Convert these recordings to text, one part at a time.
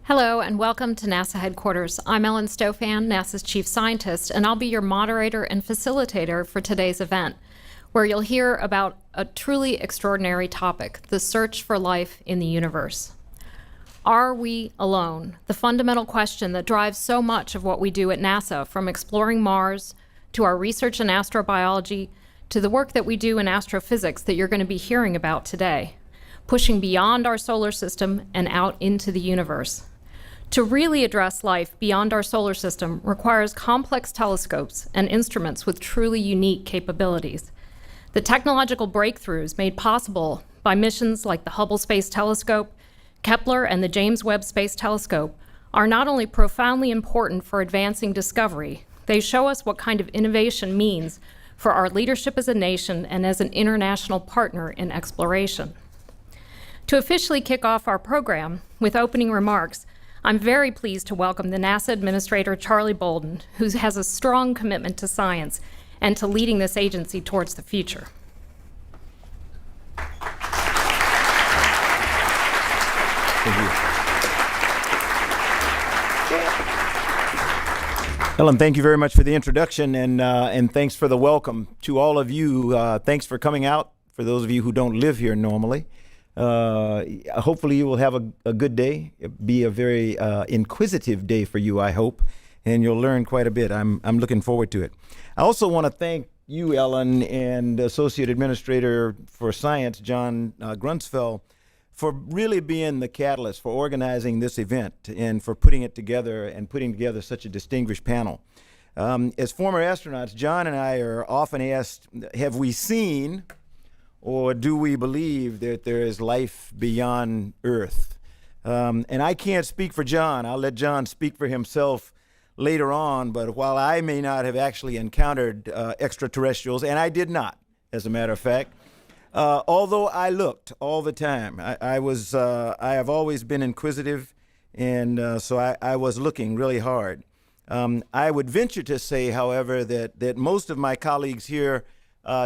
Hello and welcome to NASA headquarters. I'm Ellen Stofan, NASA's chief scientist, and I'll be your moderator and facilitator for today's event, where you'll hear about a truly extraordinary topic, the search for life in the universe. Are we alone? The fundamental question that drives so much of what we do at NASA, from exploring Mars to our research in astrobiology to the work that we do in astrophysics that you're going to be hearing about today, pushing beyond our solar system and out into the universe. To really address life beyond our solar system requires complex telescopes and instruments with truly unique capabilities. The technological breakthroughs made possible by missions like the Hubble Space Telescope, Kepler, and the James Webb Space Telescope are not only profoundly important for advancing discovery, they show us what kind of innovation means for our leadership as a nation and as an international partner in exploration. To officially kick off our program with opening remarks, I'm very pleased to welcome the NASA Administrator, Charlie Bolden, who has a strong commitment to science and to leading this agency towards the future. Thank you. Ellen, thank you very much for the introduction, and thanks for the welcome to all of you. Thanks for coming out, for those of you who don't live here normally. Hopefully you will have a good day. It'll be a very inquisitive day for you, I hope, and you'll learn quite a bit. I'm looking forward to it. I also want to thank you, Ellen, and Associate Administrator for Science, John Grunsfeld, for really being the catalyst for organizing this event and for putting it together and putting together such a distinguished panel. As former astronauts, John and I are often asked, have we seen or do we believe that there is life beyond Earth? And I can't speak for John. I'll let John speak for himself later on. But while I may not have actually encountered extraterrestrials, and I did not, as a matter of fact, although I looked all the time. I have always been inquisitive, and so I was looking really hard. I would venture to say, however, that most of my colleagues here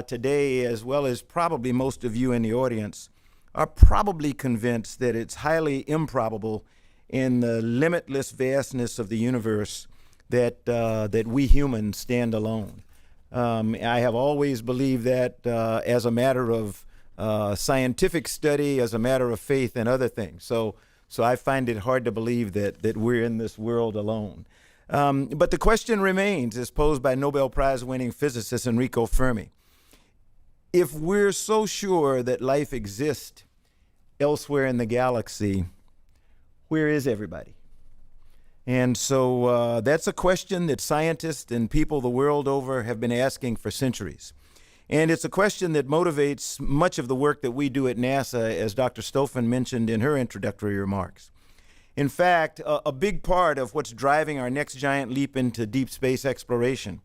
today, as well as probably most of you in the audience, are probably convinced that it's highly improbable in the limitless vastness of the universe that we humans stand alone. I have always believed that as a matter of scientific study, as a matter of faith and other things. So I find it hard to believe that we're in this world alone. But the question remains, as posed by Nobel Prize-winning physicist Enrico Fermi. If we're so sure that life exists elsewhere in the galaxy, where is everybody? And so that's a question that scientists and people the world over have been asking for centuries. And it's a question that motivates much of the work that we do at NASA, as Dr. Stofan mentioned in her introductory remarks. In fact, a big part of what's driving our next giant leap into deep space exploration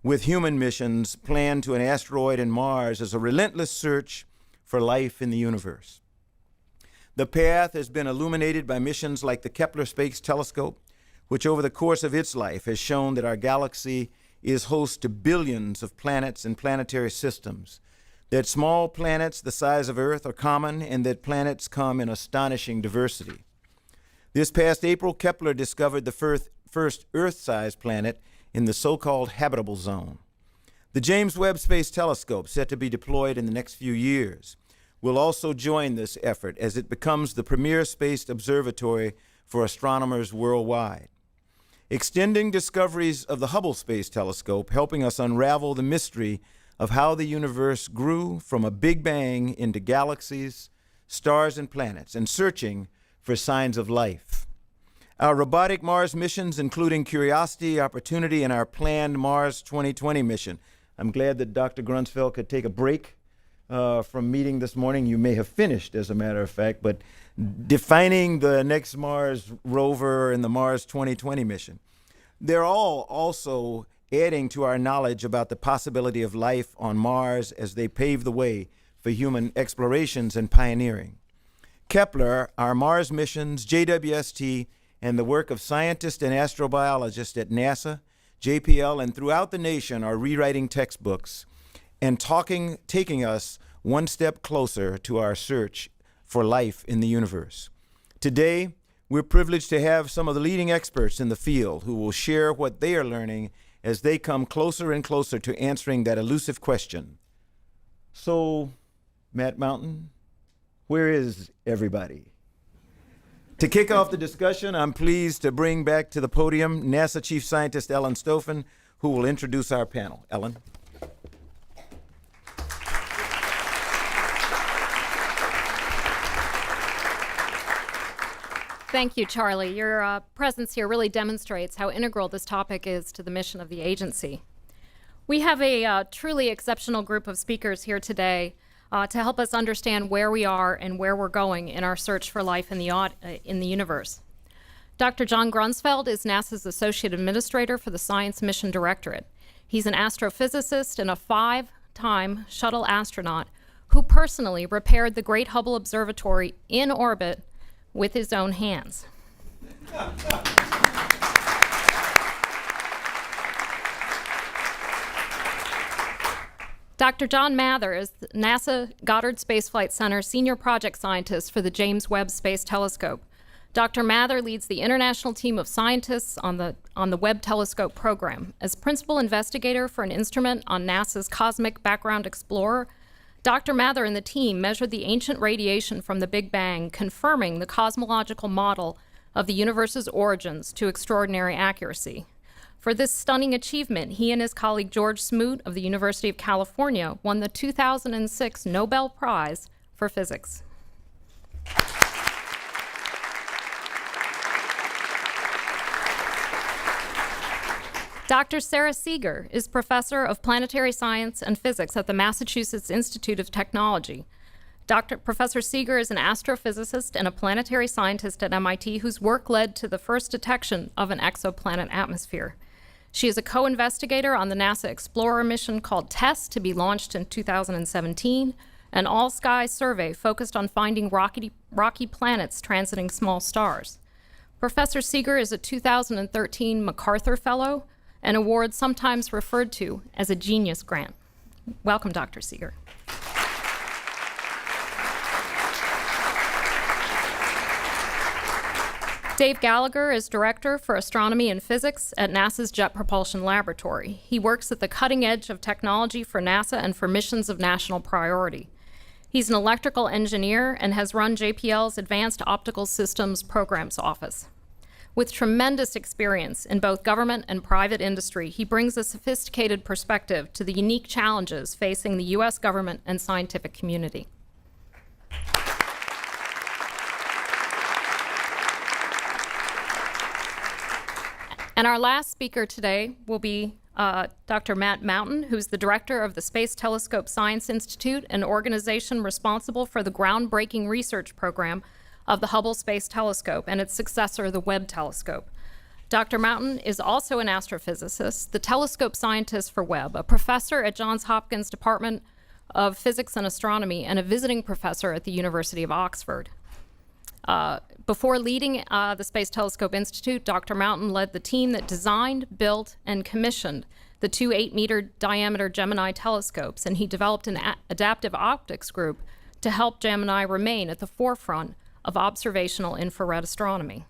with human missions planned to an asteroid and Mars is a relentless search for life in the universe. The path has been illuminated by missions like the Kepler Space Telescope, which over the course of its life has shown that our galaxy is host to billions of planets and planetary systems, that small planets the size of Earth are common, and that planets come in astonishing diversity. This past April, Kepler discovered the first Earth-sized planet in the so-called habitable zone. The James Webb Space Telescope, set to be deployed in the next few years, will also join this effort as it becomes the premier space observatory for astronomers worldwide. Extending discoveries of the Hubble Space Telescope, helping us unravel the mystery of how the universe grew from a Big Bang into galaxies, stars, and planets, and searching for signs of life. Our robotic Mars missions, including Curiosity, Opportunity, and our planned Mars 2020 mission. I'm glad that Dr. Grunsfeld could take a break from meeting this morning. You may have finished, as a matter of fact, but defining the next Mars rover and the Mars 2020 mission. They're all also adding to our knowledge about the possibility of life on Mars as they pave the way for human explorations and pioneering. Kepler, our Mars missions, JWST, and the work of scientists and astrobiologists at NASA, JPL, and throughout the nation are rewriting textbooks and taking us one step closer to our search for life in the universe. Today, We're privileged to have some of the leading experts in the field who will share what they are learning as they come closer and closer to answering that elusive question. So, Matt Mountain, where is everybody? To kick off the discussion, I'm pleased to bring back to the podium NASA Chief Scientist Ellen Stoffen, who will introduce our panel. Ellen. Thank you, Charlie. Your presence here really demonstrates how integral this topic is to the mission of the agency. We have a truly exceptional group of speakers here today to help us understand where we are and where we're going in our search for life in the universe. Dr. John Grunsfeld is NASA's Associate Administrator for the Science Mission Directorate. He's an astrophysicist and a 5-time shuttle astronaut who personally repaired the Great Hubble Observatory in orbit with his own hands. Dr. John Mather is NASA Goddard Space Flight Center Senior Project Scientist for the James Webb Space Telescope. Dr. Mather leads the international team of scientists on the Webb Telescope program. As principal investigator for an instrument on NASA's Cosmic Background Explorer, Dr. Mather and the team measured the ancient radiation from the Big Bang, confirming the cosmological model of the universe's origins to extraordinary accuracy. For this stunning achievement, he and his colleague George Smoot of the University of California won the 2006 Nobel Prize for Physics. Dr. Sarah Seeger is Professor of Planetary Science and Physics at the Massachusetts Institute of Technology. Professor Seeger is an astrophysicist and a planetary scientist at MIT whose work led to the first detection of an exoplanet atmosphere. She is a co-investigator on the NASA Explorer mission called TESS, to be launched in 2017, an all-sky survey focused on finding rocky planets transiting small stars. Professor Seeger is a 2013 MacArthur Fellow, an award sometimes referred to as a Genius Grant. Welcome, Dr. Seeger. Dave Gallagher is Director for Astronomy and Physics at NASA's Jet Propulsion Laboratory. He works at the cutting edge of technology for NASA and for missions of national priority. He's an electrical engineer and has run JPL's Advanced Optical Systems Programs Office. With tremendous experience in both government and private industry, he brings a sophisticated perspective to the unique challenges facing the U.S. government and scientific community. And our last speaker today will be Dr. Matt Mountain, who's the director of the Space Telescope Science Institute, an organization responsible for the groundbreaking research program of the Hubble Space Telescope and its successor, the Webb Telescope. Dr. Mountain is also an astrophysicist, the telescope scientist for Webb, a professor at Johns Hopkins Department of Physics and Astronomy, and a visiting professor at the University of Oxford. Before leading the Space Telescope Institute, Dr. Mountain led the team that designed, built, and commissioned the two 8-meter diameter Gemini telescopes, and he developed an adaptive optics group to help Gemini remain at the forefront of observational infrared astronomy.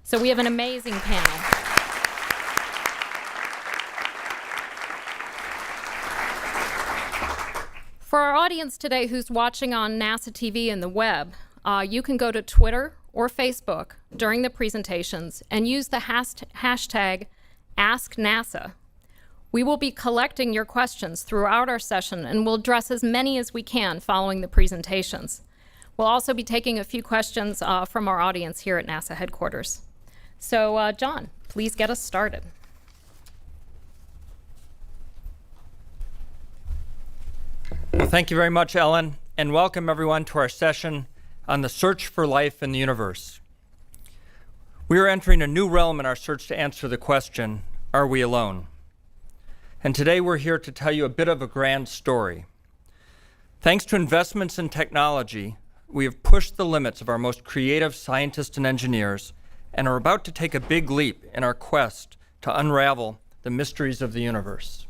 So we have an amazing panel. For our audience today who's watching on NASA TV and the web, you can go to Twitter or Facebook during the presentations and use the hashtag AskNASA. We will be collecting your questions throughout our session, and we'll address as many as we can following the presentations. We'll also be taking a few questions from our audience here at NASA headquarters. So, John, please get us started. Well, thank you very much, Ellen, and welcome everyone to our session on the search for life in the universe. We are entering a new realm in our search to answer the question, are we alone? And today we're here to tell you a bit of a grand story. Thanks to investments in technology, we have pushed the limits of our most creative scientists and engineers and are about to take a big leap in our quest to unravel the mysteries of the universe.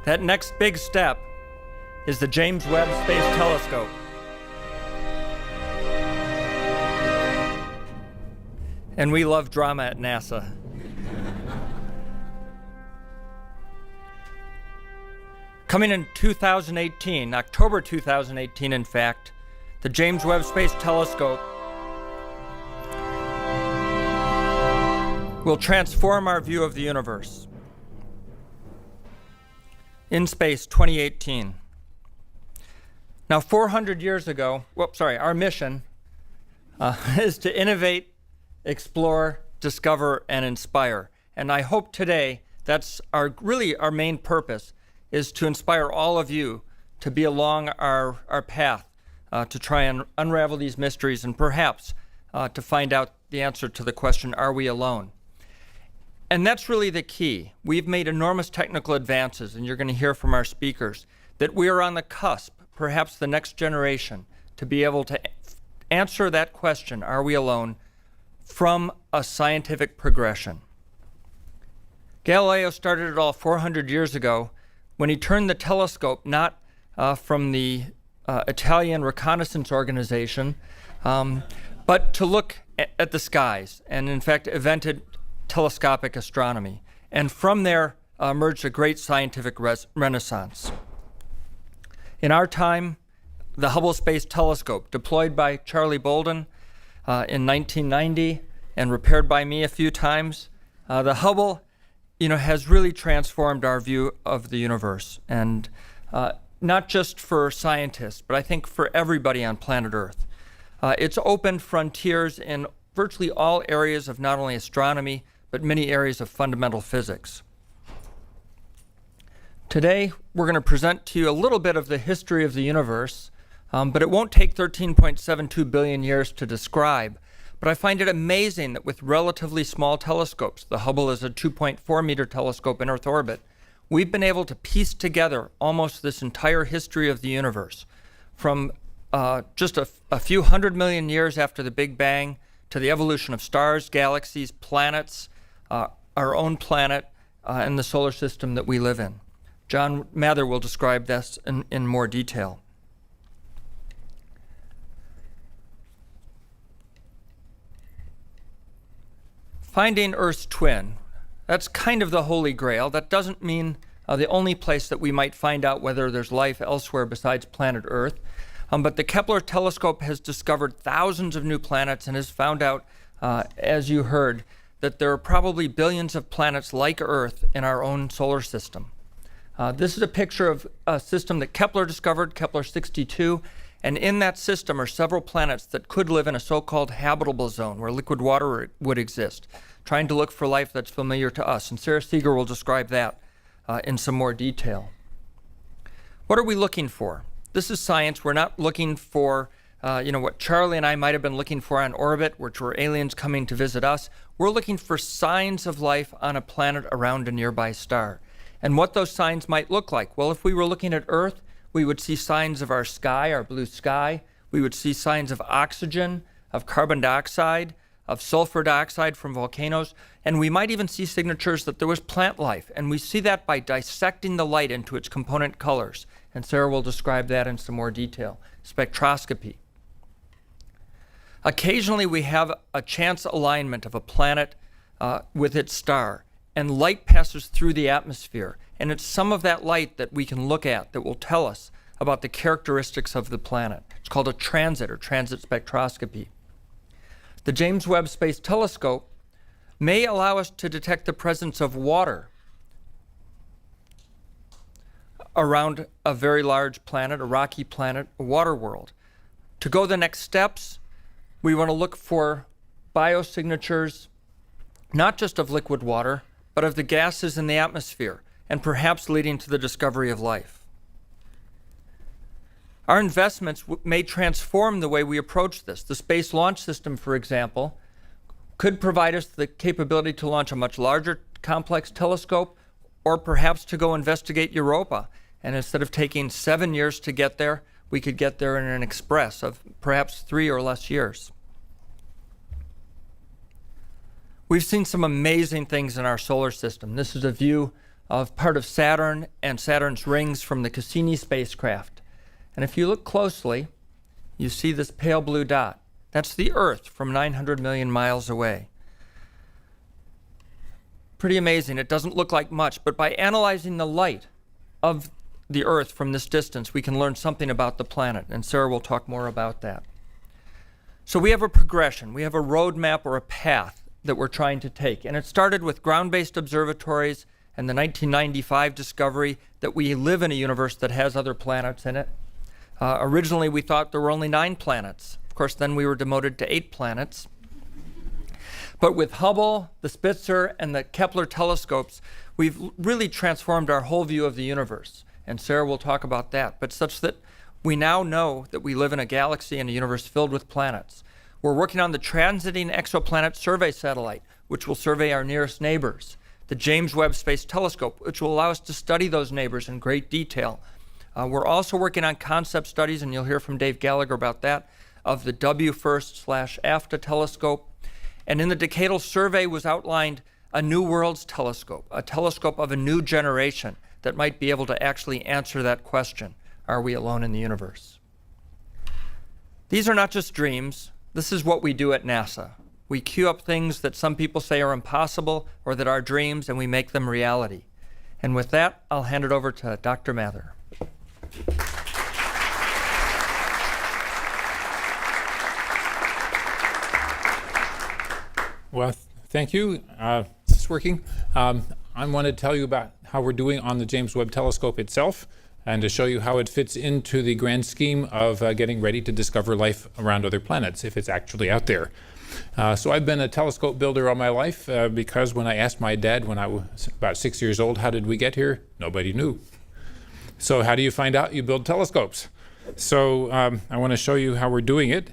That next big step is the James Webb Space Telescope. And we love drama at NASA. Coming in 2018, October 2018 in fact, the James Webb Space Telescope will transform our view of the universe. In Space 2018. Now 400 years ago, our mission is to innovate, explore, discover, and inspire. And I hope today that's our main purpose, is to inspire all of you to be along our path to try and unravel these mysteries and perhaps to find out the answer to the question, are we alone? And that's really the key. We've made enormous technical advances, and you're going to hear from our speakers that we are on the cusp, perhaps the next generation, to be able to answer that question, are we alone, from a scientific progression. Galileo started it all 400 years ago when he turned the telescope not from the Italian reconnaissance organization, but to look at the skies, and in fact invented telescopic astronomy. And from there emerged a great scientific renaissance. In our time, the Hubble Space Telescope, deployed by Charlie Bolden in 1990 and repaired by me a few times, the Hubble has really transformed our view of the universe, and not just for scientists, but I think for everybody on planet Earth. It's opened frontiers in virtually all areas of not only astronomy, but many areas of fundamental physics. Today, we're going to present to you a little bit of the history of the universe, but it won't take 13.72 billion years to describe. But I find it amazing that with relatively small telescopes, the Hubble is a 2.4 meter telescope in Earth orbit, we've been able to piece together almost this entire history of the universe, from just a few 100 million years after the Big Bang to the evolution of stars, galaxies, planets, our own planet, and the solar system that we live in. John Mather will describe this in more detail. Finding Earth's twin, that's kind of the holy grail. That doesn't mean the only place that we might find out whether there's life elsewhere besides planet Earth. But the Kepler telescope has discovered thousands of new planets and has found out, as you heard, that there are probably billions of planets like Earth in our own solar system. This is a picture of a system that Kepler discovered, Kepler 62, and in that system are several planets that could live in a so-called habitable zone where liquid water would exist, trying to look for life that's familiar to us. And Sarah Seeger will describe that in some more detail. What are we looking for? This is science. We're not looking for what Charlie and I might have been looking for on orbit, which were aliens coming to visit us. We're looking for signs of life on a planet around a nearby star. And what those signs might look like. Well, if we were looking at Earth, we would see signs of our sky, our blue sky. We would see signs of oxygen, of carbon dioxide, of sulfur dioxide from volcanoes, and we might even see signatures that there was plant life. And we see that by dissecting the light into its component colors. And Sarah will describe that in some more detail. Spectroscopy. Occasionally we have a chance alignment of a planet with its star, and light passes through the atmosphere. And it's some of that light that we can look at that will tell us about the characteristics of the planet. It's called a transit or transit spectroscopy. The James Webb Space Telescope may allow us to detect the presence of water around a very large planet, a rocky planet, a water world. To go the next steps, we want to look for biosignatures, not just of liquid water, but of the gases in the atmosphere, and perhaps leading to the discovery of life. Our investments may transform the way we approach this. The Space Launch System, for example, could provide us the capability to launch a much larger complex telescope, or perhaps to go investigate Europa. And instead of taking 7 years to get there, we could get there in an express of perhaps 3 or less years. We've seen some amazing things in our solar system. This is a view of part of Saturn and Saturn's rings from the Cassini spacecraft. And if you look closely, you see this pale blue dot. That's the Earth from 900 million miles away. Pretty amazing. It doesn't look like much, but by analyzing the light of the Earth from this distance, we can learn something about the planet, and Sarah will talk more about that. So we have a progression. We have a roadmap or a path that we're trying to take, and it started with ground-based observatories and the 1995 discovery that we live in a universe that has other planets in it. Originally, we thought there were only 9 planets. Of course, then we were demoted to 8 planets. But with Hubble, the Spitzer, and the Kepler telescopes, we've really transformed our whole view of the universe. And Sarah will talk about that, but such that we now know that we live in a galaxy and a universe filled with planets. We're working on the Transiting Exoplanet Survey Satellite, which will survey our nearest neighbors. The James Webb Space Telescope, which will allow us to study those neighbors in great detail. We're also working on concept studies, and you'll hear from Dave Gallagher about that, of the WFIRST/AFTA telescope. And in the decadal survey was outlined a New Worlds telescope, a telescope of a new generation that might be able to actually answer that question, are we alone in the universe? These are not just dreams. This is what we do at NASA. We queue up things that some people say are impossible or that are dreams, and we make them reality. And with that, I'll hand it over to Dr. Mather. Well, thank you. Is this working? I want to tell you about how we're doing on the James Webb Telescope itself, and to show you how it fits into the grand scheme of getting ready to discover life around other planets, if it's actually out there. So I've been a telescope builder all my life because when I asked my dad when I was about 6 years old, how did we get here? Nobody knew. So how do you find out? You build telescopes. So I want to show you how we're doing it.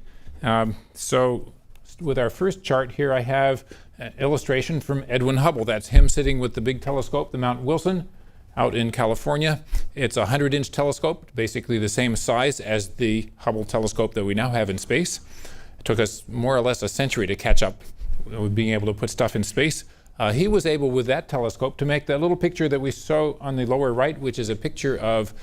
So with our first chart here, I have an illustration from Edwin Hubble. That's him sitting with the big telescope, the Mount Wilson, out in California. It's a 100-inch telescope, basically the same size as the Hubble telescope that we now have in space. It took us more or less a century to catch up with being able to put stuff in space. He was able, with that telescope, to make that little picture that we saw on the lower right, which is a picture of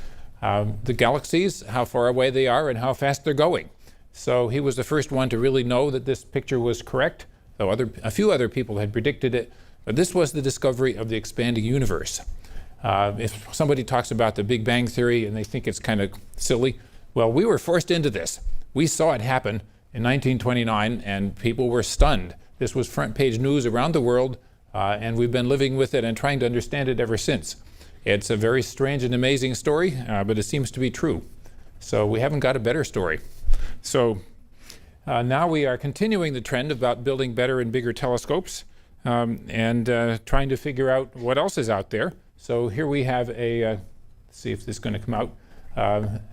the galaxies, how far away they are, and how fast they're going. So he was the first one to really know that this picture was correct, though a few other people had predicted it. But this was the discovery of the expanding universe. If somebody talks about the Big Bang Theory and they think it's kind of silly, well, we were forced into this. We saw it happen in 1929, and people were stunned. This was front page news around the world, and we've been living with it and trying to understand it ever since. It's a very strange and amazing story, but it seems to be true. So we haven't got a better story. So now we are continuing the trend about building better and bigger telescopes and trying to figure out what else is out there. So here we have let's see if this is going to come out,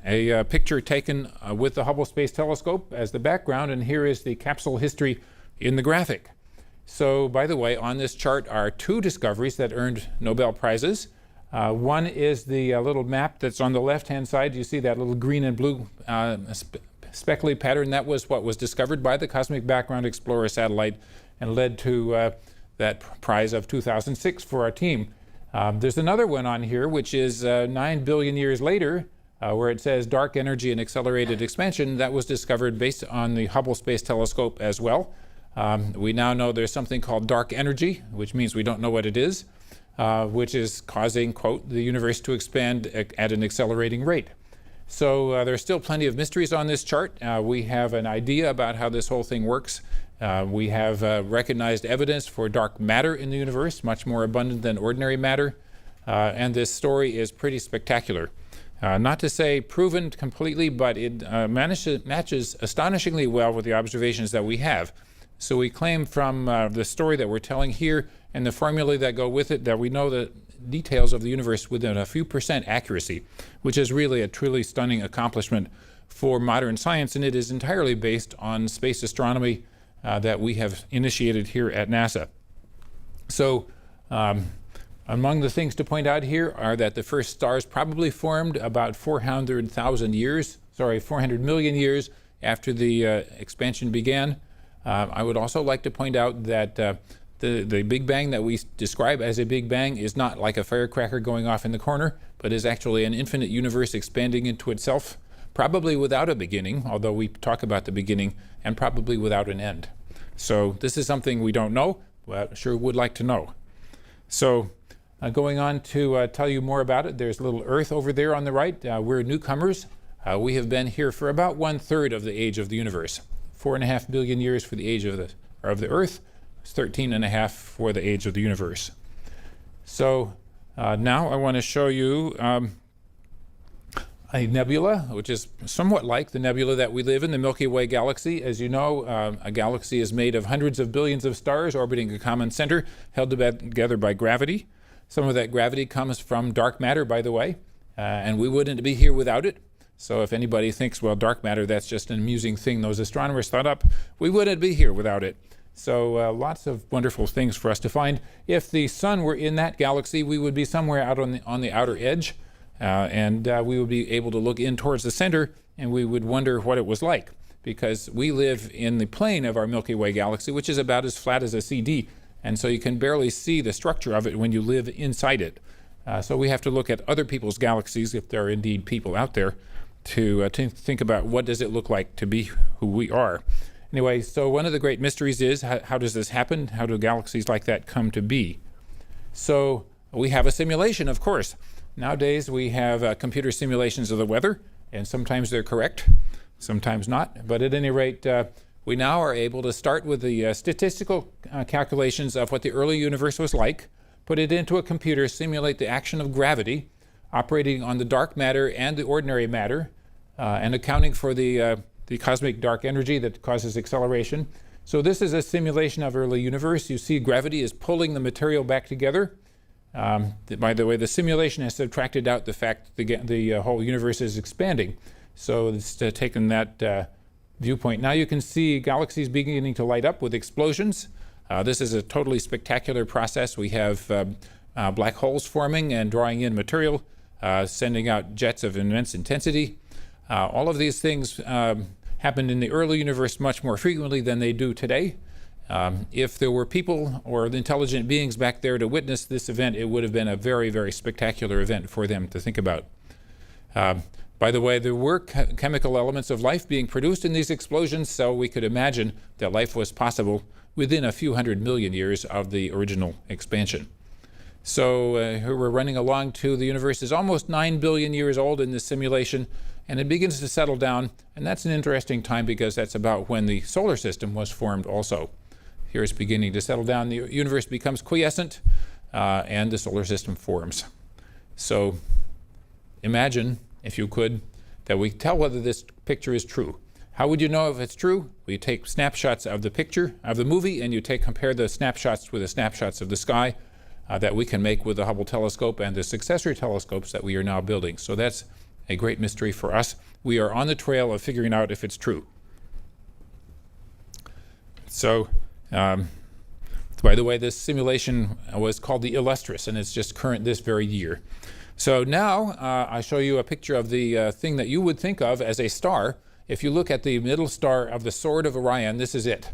a picture taken with the Hubble Space Telescope as the background, and here is the capsule history in the graphic. So, by the way, on this chart are 2 discoveries that earned Nobel Prizes. One is the little map that's on the left-hand side. You see that little green and blue speckly pattern? That was what was discovered by the Cosmic Background Explorer satellite and led to that prize of 2006 for our team. There's another one on here, which is 9 billion years later, where it says dark energy and accelerated expansion. That was discovered based on the Hubble Space Telescope as well. We now know there's something called dark energy, which means we don't know what it is, which is causing, quote, the universe to expand at an accelerating rate. So there's still plenty of mysteries on this chart. We have an idea about how this whole thing works. We have recognized evidence for dark matter in the universe, much more abundant than ordinary matter. And this story is pretty spectacular. Not to say proven completely, but it matches astonishingly well with the observations that we have. So we claim from the story that we're telling here and the formulae that go with it that we know the details of the universe within a few percent accuracy, which is really a truly stunning accomplishment for modern science, and it is entirely based on space astronomy that we have initiated here at NASA. So among the things to point out here are that the first stars probably formed about 400 million years after the expansion began. I would also like to point out that The Big Bang that we describe as a Big Bang is not like a firecracker going off in the corner, but is actually an infinite universe expanding into itself, probably without a beginning, although we talk about the beginning, and probably without an end. So this is something we don't know, but sure would like to know. So going on to tell you more about it, there's little Earth over there on the right. We're newcomers. We have been here for about 1/3 of the age of the universe. 4.5 billion years for the age of the Earth. It's 13.5 for the age of the universe. So now I want to show you a nebula, which is somewhat like the nebula that we live in, the Milky Way galaxy. As you know, a galaxy is made of hundreds of billions of stars orbiting a common center, held together by gravity. Some of that gravity comes from dark matter, by the way, and we wouldn't be here without it. So if anybody thinks, well, dark matter, that's just an amusing thing those astronomers thought up, we wouldn't be here without it. So lots of wonderful things for us to find. If the sun were in that galaxy, we would be somewhere out on the outer edge, and we would be able to look in towards the center, and we would wonder what it was like, because we live in the plane of our Milky Way galaxy, which is about as flat as a CD, and so you can barely see the structure of it when you live inside it. So we have to look at other people's galaxies, if there are indeed people out there, to think about what does it look like to be who we are. Anyway, so one of the great mysteries is how does this happen? How do galaxies like that come to be? So we have a simulation, of course. Nowadays we have computer simulations of the weather, and sometimes they're correct, sometimes not. But at any rate, we now are able to start with the statistical calculations of what the early universe was like, put it into a computer, simulate the action of gravity, operating on the dark matter and the ordinary matter, and accounting for the cosmic dark energy that causes acceleration. So this is a simulation of early universe. You see gravity is pulling the material back together. By the way, the simulation has subtracted out the fact that the whole universe is expanding. So it's taken that viewpoint. Now you can see galaxies beginning to light up with explosions. This is a totally spectacular process. We have black holes forming and drawing in material, sending out jets of immense intensity. All of these things happened in the early universe much more frequently than they do today. If there were people or intelligent beings back there to witness this event, it would have been a very, very spectacular event for them to think about. By the way, there were chemical elements of life being produced in these explosions, so we could imagine that life was possible within a few 100 million years of the original expansion. So here we're running along to the universe is almost 9 billion years old in this simulation, and it begins to settle down, and that's an interesting time because that's about when the solar system was formed also. Here it's beginning to settle down, the universe becomes quiescent, and the solar system forms. So imagine, if you could, that we tell whether this picture is true. How would you know if it's true? We take snapshots of the picture, of the movie, and you compare the snapshots with the snapshots of the sky that we can make with the Hubble telescope and the successor telescopes that we are now building. So that's a great mystery for us. We are on the trail of figuring out if it's true. So, by the way, this simulation was called the Illustrious, and it's just current this very year. So now I show you a picture of the thing that you would think of as a star. If you look at the middle star of the Sword of Orion, this is it.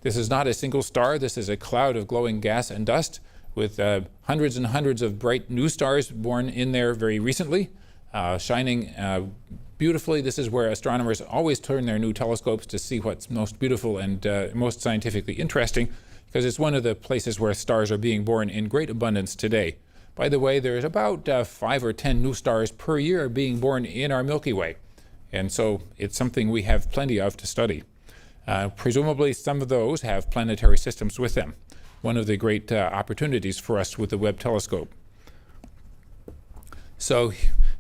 This is not a single star. This is a cloud of glowing gas and dust with hundreds and hundreds of bright new stars born in there very recently, shining beautifully. This is where astronomers always turn their new telescopes to see what's most beautiful and most scientifically interesting, because it's one of the places where stars are being born in great abundance today. By the way, there's about 5 or 10 new stars per year being born in our Milky Way, and so it's something we have plenty of to study. Presumably some of those have planetary systems with them. One of the great opportunities for us with the Webb telescope. So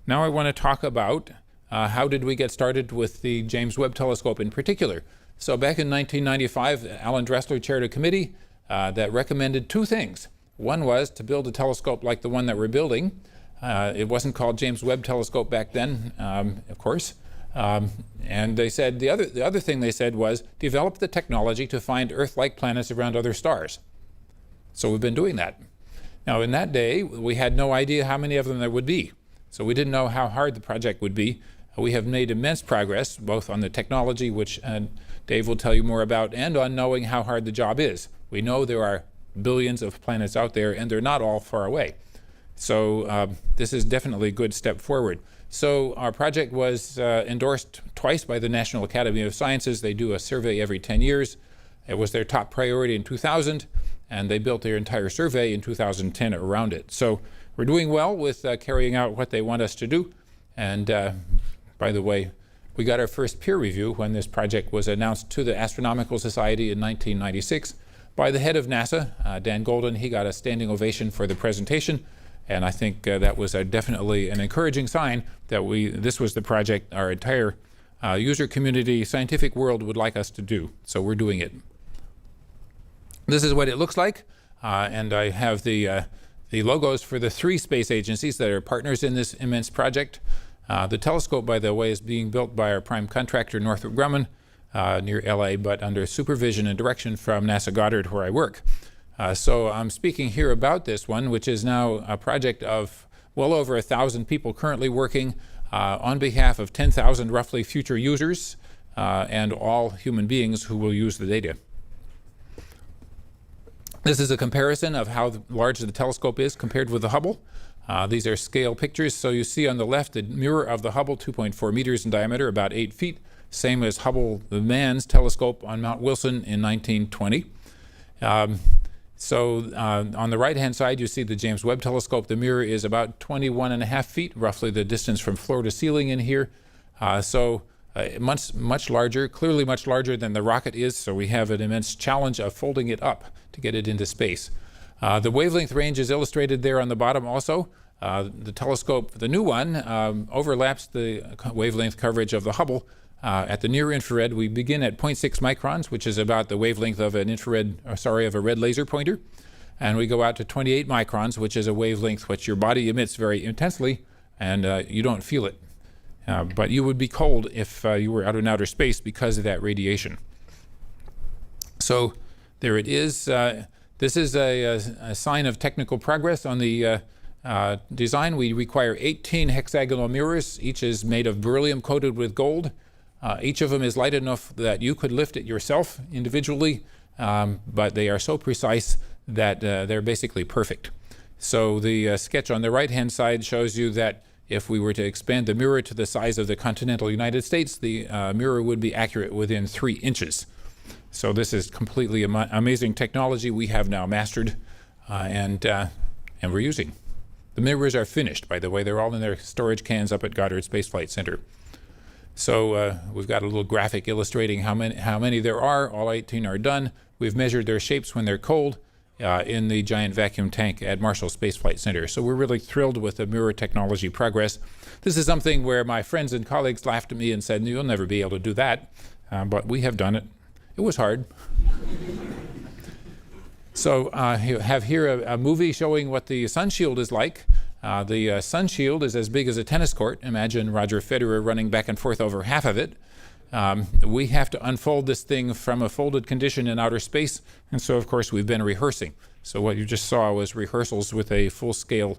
now I want to talk about how did we get started with the James Webb telescope in particular. So back in 1995, Alan Dressler chaired a committee that recommended 2 things. One was to build a telescope like the one that we're building. It wasn't called James Webb Telescope back then, of course. And they said the other thing they said was develop the technology to find Earth-like planets around other stars. So we've been doing that. Now in that day, we had no idea how many of them there would be. So we didn't know how hard the project would be. We have made immense progress, both on the technology, which Dave will tell you more about, and on knowing how hard the job is. We know there are billions of planets out there, and they're not all far away. So this is definitely a good step forward. So our project was endorsed twice by the National Academy of Sciences. They do a survey every 10 years. It was their top priority in 2000, and they built their entire survey in 2010 around it. So we're doing well with carrying out what they want us to do. And by the way, we got our first peer review when this project was announced to the Astronomical Society in 1996 by the head of NASA, Dan Golden. He got a standing ovation for the presentation. And I think that was definitely an encouraging sign that this was the project our entire user community, scientific world would like us to do. So we're doing it. This is what it looks like. And I have the logos for the 3 space agencies that are partners in this immense project. The telescope, by the way, is being built by our prime contractor, Northrop Grumman, near LA, but under supervision and direction from NASA Goddard, where I work. So I'm speaking here about this one, which is now a project of well over 1,000 people currently working on behalf of 10,000 roughly future users and all human beings who will use the data. This is a comparison of how large the telescope is compared with the Hubble. These are scale pictures. So you see on the left the mirror of the Hubble, 2.4 meters in diameter, about 8 feet, same as Hubble, the man's telescope on Mount Wilson in 1920. So on the right-hand side, you see the James Webb Telescope. The mirror is about 21.5 feet, roughly the distance from floor to ceiling in here. Much larger, clearly much larger than the rocket is, so we have an immense challenge of folding it up to get it into space. The wavelength range is illustrated there on the bottom also. The telescope, the new one, overlaps the wavelength coverage of the Hubble. At the near infrared, we begin at 0.6 microns, which is about the wavelength of a red laser pointer. And we go out to 28 microns, which is a wavelength which your body emits very intensely, and you don't feel it. But you would be cold if you were out in outer space because of that radiation. So there it is. This is a sign of technical progress on the design. We require 18 hexagonal mirrors. Each is made of beryllium coated with gold. Each of them is light enough that you could lift it yourself individually, but they are so precise that they're basically perfect. So the sketch on the right-hand side shows you that if we were to expand the mirror to the size of the continental United States, the mirror would be accurate within 3 inches. So this is completely amazing technology we have now mastered and we're using. The mirrors are finished, by the way. They're all in their storage cans up at Goddard Space Flight Center. So we've got a little graphic illustrating how many there are. All 18 are done. We've measured their shapes when they're cold in the giant vacuum tank at Marshall Space Flight Center. So we're really thrilled with the mirror technology progress. This is something where my friends and colleagues laughed at me and said, "You'll never be able to do that." But we have done it. It was hard. So you have here a movie showing what the sun shield is like. The sun shield is as big as a tennis court. Imagine Roger Federer running back and forth over half of it. We have to unfold this thing from a folded condition in outer space, and so of course we've been rehearsing. So what you just saw was rehearsals with a full-scale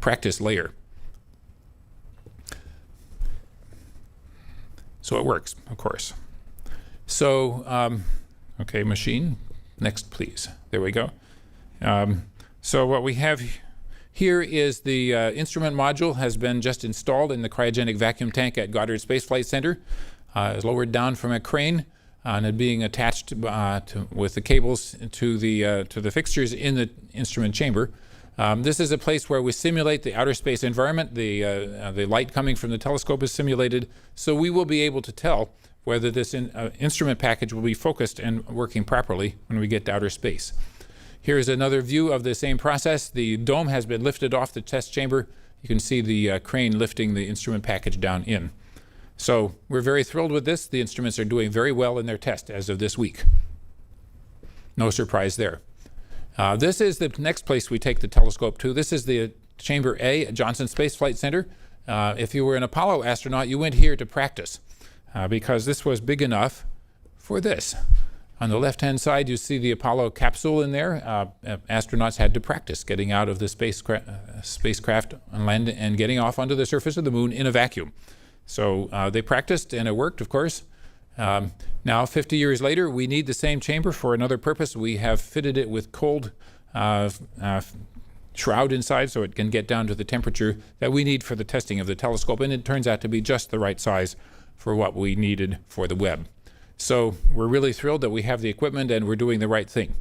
practice layer. So it works, of course. So, okay, machine, next please. There we go. So what we have here is the instrument module has been just installed in the cryogenic vacuum tank at Goddard Space Flight Center. It's lowered down from a crane and it being attached with the cables to the fixtures in the instrument chamber. This is a place where we simulate the outer space environment. The light coming from the telescope is simulated, so we will be able to tell whether this instrument package will be focused and working properly when we get to outer space. Here's another view of the same process. The dome has been lifted off the test chamber. You can see the crane lifting the instrument package down in. So we're very thrilled with this. The instruments are doing very well in their test as of this week. No surprise there. This is the next place we take the telescope to. This is the Chamber A at Johnson Space Flight Center. If you were an Apollo astronaut, you went here to practice because this was big enough for this. On the left-hand side, you see the Apollo capsule in there. Astronauts had to practice getting out of the spacecraft on land and getting off onto the surface of the moon in a vacuum. So they practiced, and it worked, of course. Now, 50 years later, we need the same chamber for another purpose. We have fitted it with cold shroud inside so it can get down to the temperature that we need for the testing of the telescope, and it turns out to be just the right size for what we needed for the Webb. So we're really thrilled that we have the equipment and we're doing the right thing.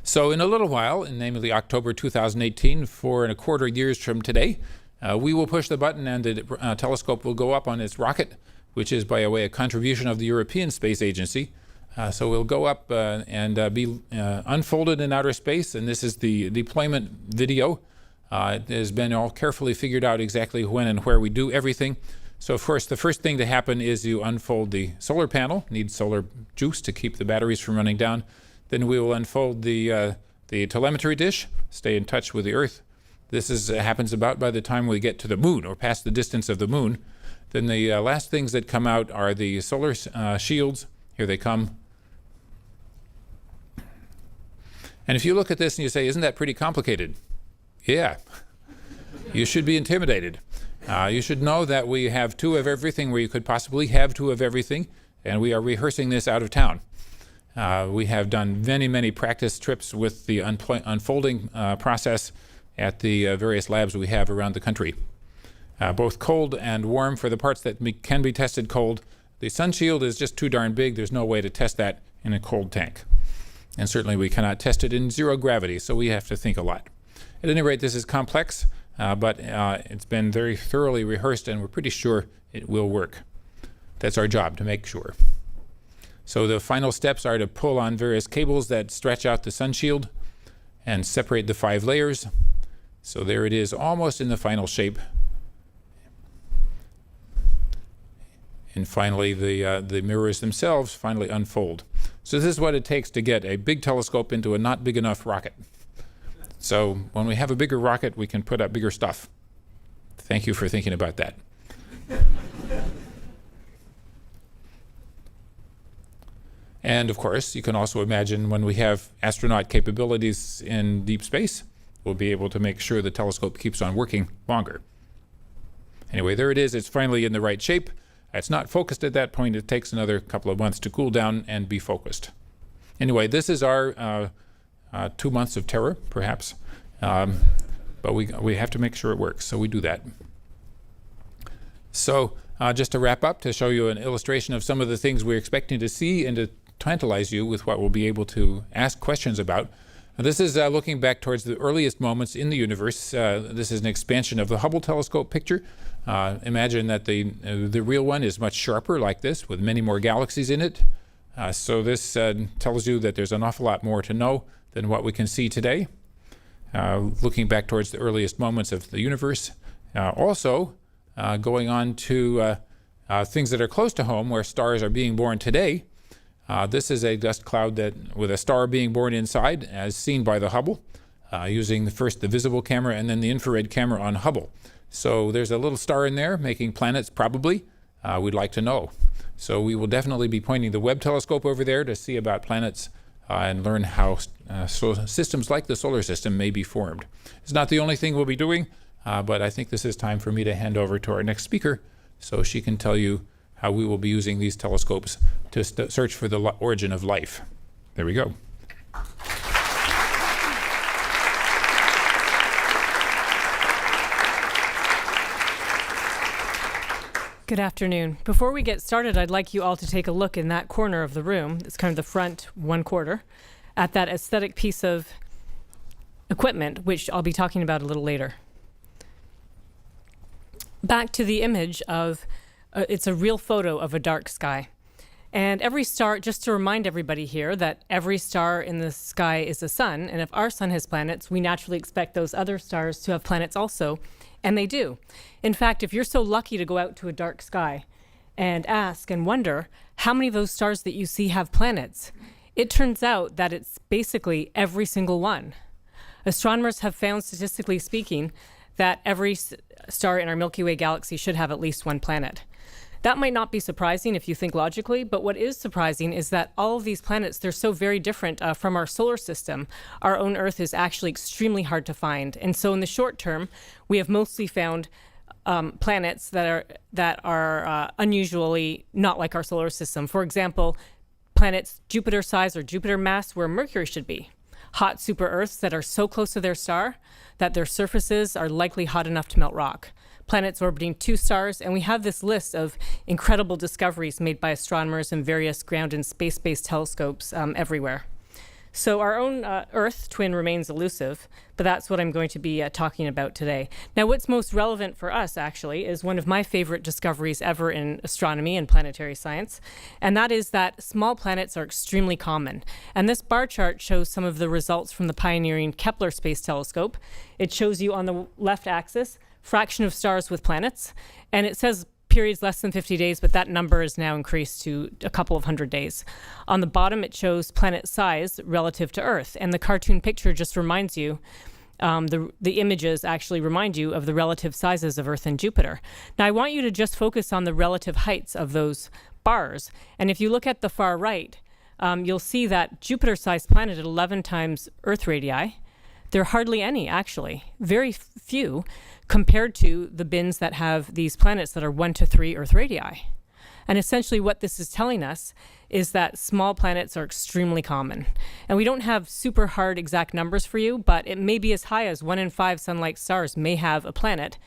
So in a little while, namely October 2018, 4.25 years from today, we will push the button and the telescope will go up on its rocket, which is, by the way, a contribution of the European Space Agency. So we'll go up and be unfolded in outer space, and this is the deployment video. It has been all carefully figured out exactly when and where we do everything. So of course, the first thing to happen is you unfold the solar panel, need solar juice to keep the batteries from running down. Then we will unfold the telemetry dish, stay in touch with the Earth. This happens about by the time we get to the moon or past the distance of the moon. Then the last things that come out are the solar shields. Here they come. And if you look at this and you say, isn't that pretty complicated? Yeah. You should be intimidated. You should know that we have 2 of everything where you could possibly have 2 of everything, and we are rehearsing this out of town. We have done many, many practice trips with the unfolding process at the various labs we have around the country. Both cold and warm for the parts that can be tested cold. The sun shield is just too darn big. There's no way to test that in a cold tank. And certainly we cannot test it in 0 gravity, so we have to think a lot. At any rate, this is complex, but it's been very thoroughly rehearsed, and we're pretty sure it will work. That's our job, to make sure. So the final steps are to pull on various cables that stretch out the sun shield and separate the 5 layers. So there it is, almost in the final shape. And finally, the mirrors themselves finally unfold. So this is what it takes to get a big telescope into a not big enough rocket. So when we have a bigger rocket, we can put up bigger stuff. Thank you for thinking about that. And of course, you can also imagine when we have astronaut capabilities in deep space, we'll be able to make sure the telescope keeps on working longer. Anyway, there it is. It's finally in the right shape. It's not focused at that point. It takes another couple of months to cool down and be focused. Anyway, this is our 2 months of terror, perhaps. But we have to make sure it works, so we do that. So just to wrap up, to show you an illustration of some of the things we're expecting to see and to tantalize you with what we'll be able to ask questions about. This is looking back towards the earliest moments in the universe. This is an expansion of the Hubble telescope picture. Imagine that the real one is much sharper like this, with many more galaxies in it. So this tells you that there's an awful lot more to know than what we can see today. Looking back towards the earliest moments of the universe. Also, going on to things that are close to home, where stars are being born today. This is a dust cloud with a star being born inside, as seen by the Hubble, using first the visible camera and then the infrared camera on Hubble. So there's a little star in there making planets, probably. We'd like to know. So we will definitely be pointing the Webb telescope over there to see about planets and learn how systems like the solar system may be formed. It's not the only thing we'll be doing, but I think this is time for me to hand over to our next speaker so she can tell you how we will be using these telescopes to search for the origin of life. There we go. Good afternoon. Before we get started, I'd like you all to take a look in that corner of the room. It's kind of the front 1/4 at that aesthetic piece of equipment, which I'll be talking about a little later. Back to the image of, it's a real photo of a dark sky. And every star, just to remind everybody here that every star in the sky is a sun, and if our sun has planets, we naturally expect those other stars to have planets also, and they do. In fact, if you're so lucky to go out to a dark sky and ask and wonder how many of those stars that you see have planets, it turns out that it's basically every single one. Astronomers have found, statistically speaking, that every star in our Milky Way galaxy should have at least one planet. That might not be surprising if you think logically, but what is surprising is that all of these planets, they're so very different from our solar system. Our own Earth is actually extremely hard to find. And so in the short term, we have mostly found planets that are unusually not like our solar system. For example, planets Jupiter size or Jupiter mass where Mercury should be. Hot super Earths that are so close to their star that their surfaces are likely hot enough to melt rock. Planets orbiting 2 stars, and we have this list of incredible discoveries made by astronomers in various ground and space-based telescopes everywhere. So our own Earth twin remains elusive, but that's what I'm going to be talking about today. Now, what's most relevant for us, actually, is one of my favorite discoveries ever in astronomy and planetary science, and that is that small planets are extremely common. And this bar chart shows some of the results from the pioneering Kepler Space Telescope. It shows you on the left axis fraction of stars with planets, and it says periods less than 50 days, but that number is now increased to a couple of hundred days. On the bottom, it shows planet size relative to Earth, and the cartoon picture just reminds you, the images actually remind you of the relative sizes of Earth and Jupiter. Now, I want you to just focus on the relative heights of those bars, and if you look at the far right, you'll see that Jupiter-sized planet at 11 times Earth radii. There are hardly any, actually, very few, compared to the bins that have these planets that are 1 to 3 Earth radii. And essentially what this is telling us is that small planets are extremely common. And we don't have super hard exact numbers for you, but it may be as high as 1 in 5 sun-like stars may have a planet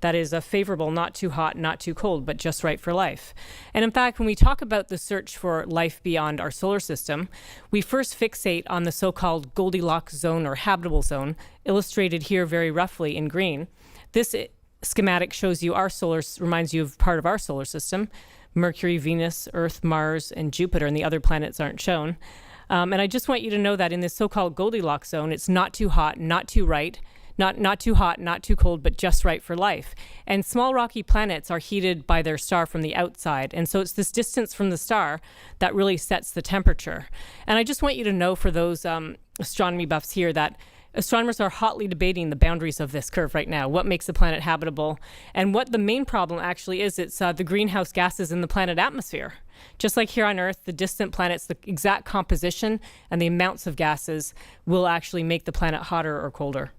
that is a favorable, not too hot, not too cold, but just right for life. And in fact, when we talk about the search for life beyond our solar system, we first fixate on the so-called Goldilocks zone or habitable zone, illustrated here very roughly in green. This schematic shows you reminds you of part of our solar system: Mercury, Venus, Earth, Mars, and Jupiter, and the other planets aren't shown. And I just want you to know that in this so-called Goldilocks zone, it's not too hot, not too right, not too hot, not too cold, but just right for life. And small rocky planets are heated by their star from the outside. And so it's this distance from the star that really sets the temperature. And I just want you to know, for those astronomy buffs here, that astronomers are hotly debating the boundaries of this curve right now. What makes the planet habitable? And what the main problem actually is, it's the greenhouse gases in the planet atmosphere. Just like here on Earth, the distant planets, the exact composition and the amounts of gases will actually make the planet hotter or colder.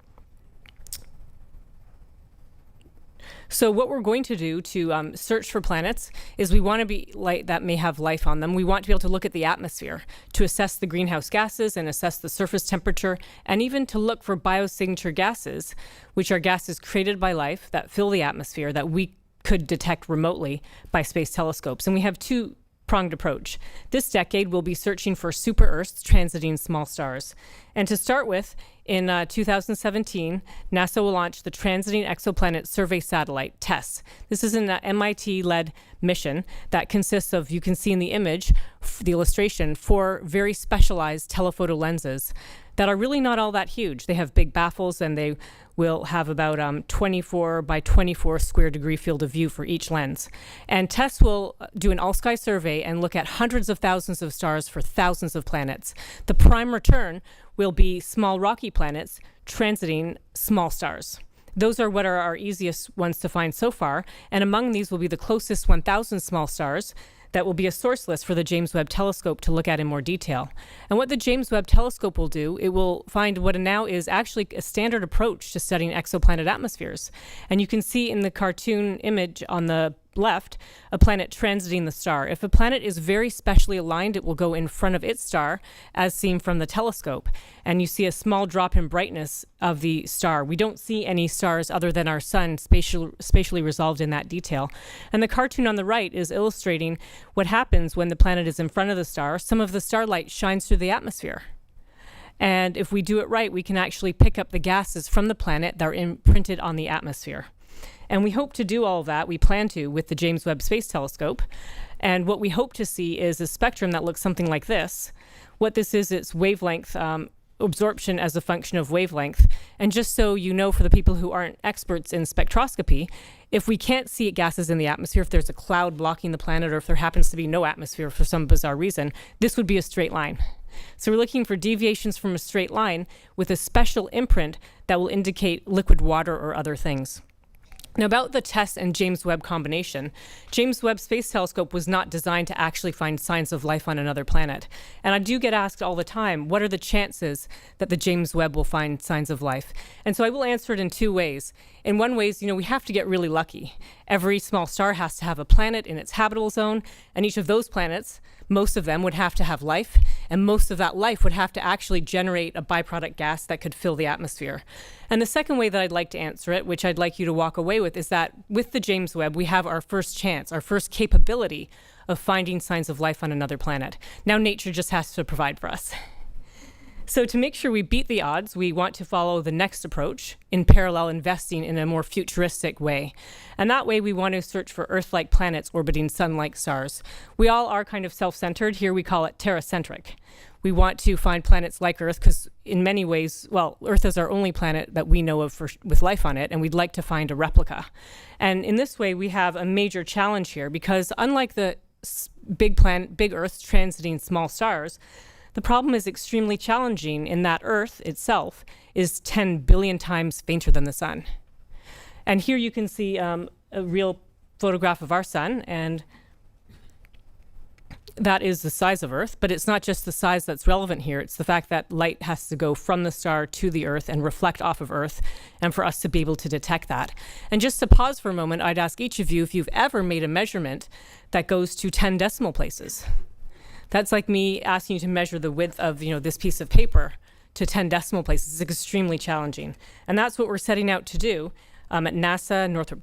So what we're going to do to search for planets is we want to be that may have life on them. We want to be able to look at the atmosphere to assess the greenhouse gases and assess the surface temperature, and even to look for biosignature gases, which are gases created by life that fill the atmosphere that we could detect remotely by space telescopes. And we have 2-pronged approach. This decade, we'll be searching for super Earths transiting small stars. And to start with, in 2017, NASA will launch the Transiting Exoplanet Survey Satellite, TESS. This is an MIT-led mission that consists of, you can see in the image, the illustration, 4 very specialized telephoto lenses that are really not all that huge. They have big baffles, and they will have about 24 by 24 square degree field of view for each lens. And TESS will do an all-sky survey and look at hundreds of thousands of stars for thousands of planets. The prime return will be small rocky planets transiting small stars. Those are what are our easiest ones to find so far, and among these will be the closest 1,000 small stars that will be a source list for the James Webb Telescope to look at in more detail. And what the James Webb Telescope will do, it will find what now is actually a standard approach to studying exoplanet atmospheres. And you can see in the cartoon image on the left a planet transiting the star. If a planet is very specially aligned, it will go in front of its star as seen from the telescope. And you see a small drop in brightness of the star. We don't see any stars other than our sun spatially resolved in that detail. And the cartoon on the right is illustrating what happens when the planet is in front of the star. Some of the starlight shines through the atmosphere. And if we do it right, we can actually pick up the gases from the planet that are imprinted on the atmosphere. And we hope to do all of that, we plan to, with the James Webb Space Telescope. And what we hope to see is a spectrum that looks something like this. What this is, it's wavelength, absorption as a function of wavelength. And just so you know, for the people who aren't experts in spectroscopy, if we can't see gases in the atmosphere, if there's a cloud blocking the planet, or if there happens to be no atmosphere for some bizarre reason, this would be a straight line. So we're looking for deviations from a straight line with a special imprint that will indicate liquid water or other things. Now, about the TESS and James Webb combination, James Webb Space Telescope was not designed to actually find signs of life on another planet. And I do get asked all the time, what are the chances that the James Webb will find signs of life? And so I will answer it in two ways. In one way, we have to get really lucky. Every small star has to have a planet in its habitable zone, and each of those planets, most of them would have to have life, and most of that life would have to actually generate a byproduct gas that could fill the atmosphere. And the second way that I'd like to answer it, which I'd like you to walk away with, is that with the James Webb, we have our first chance, our first capability of finding signs of life on another planet. Now nature just has to provide for us. So to make sure we beat the odds, we want to follow the next approach, in parallel investing in a more futuristic way. And that way we want to search for Earth-like planets orbiting sun-like stars. We all are kind of self-centered. Here we call it terracentric. We want to find planets like Earth because in many ways, Earth is our only planet that we know of with life on it, and we'd like to find a replica. And in this way, we have a major challenge here because unlike the big Earths transiting small stars, the problem is extremely challenging in that Earth itself is 10 billion times fainter than the sun. And here you can see a real photograph of our sun, and that is the size of Earth, but it's not just the size that's relevant here. It's the fact that light has to go from the star to the Earth and reflect off of Earth, and for us to be able to detect that. And just to pause for a moment, I'd ask each of you if you've ever made a measurement that goes to 10 decimal places. That's like me asking you to measure the width of this piece of paper to 10 decimal places. It's extremely challenging. And that's what we're setting out to do at NASA, Northrop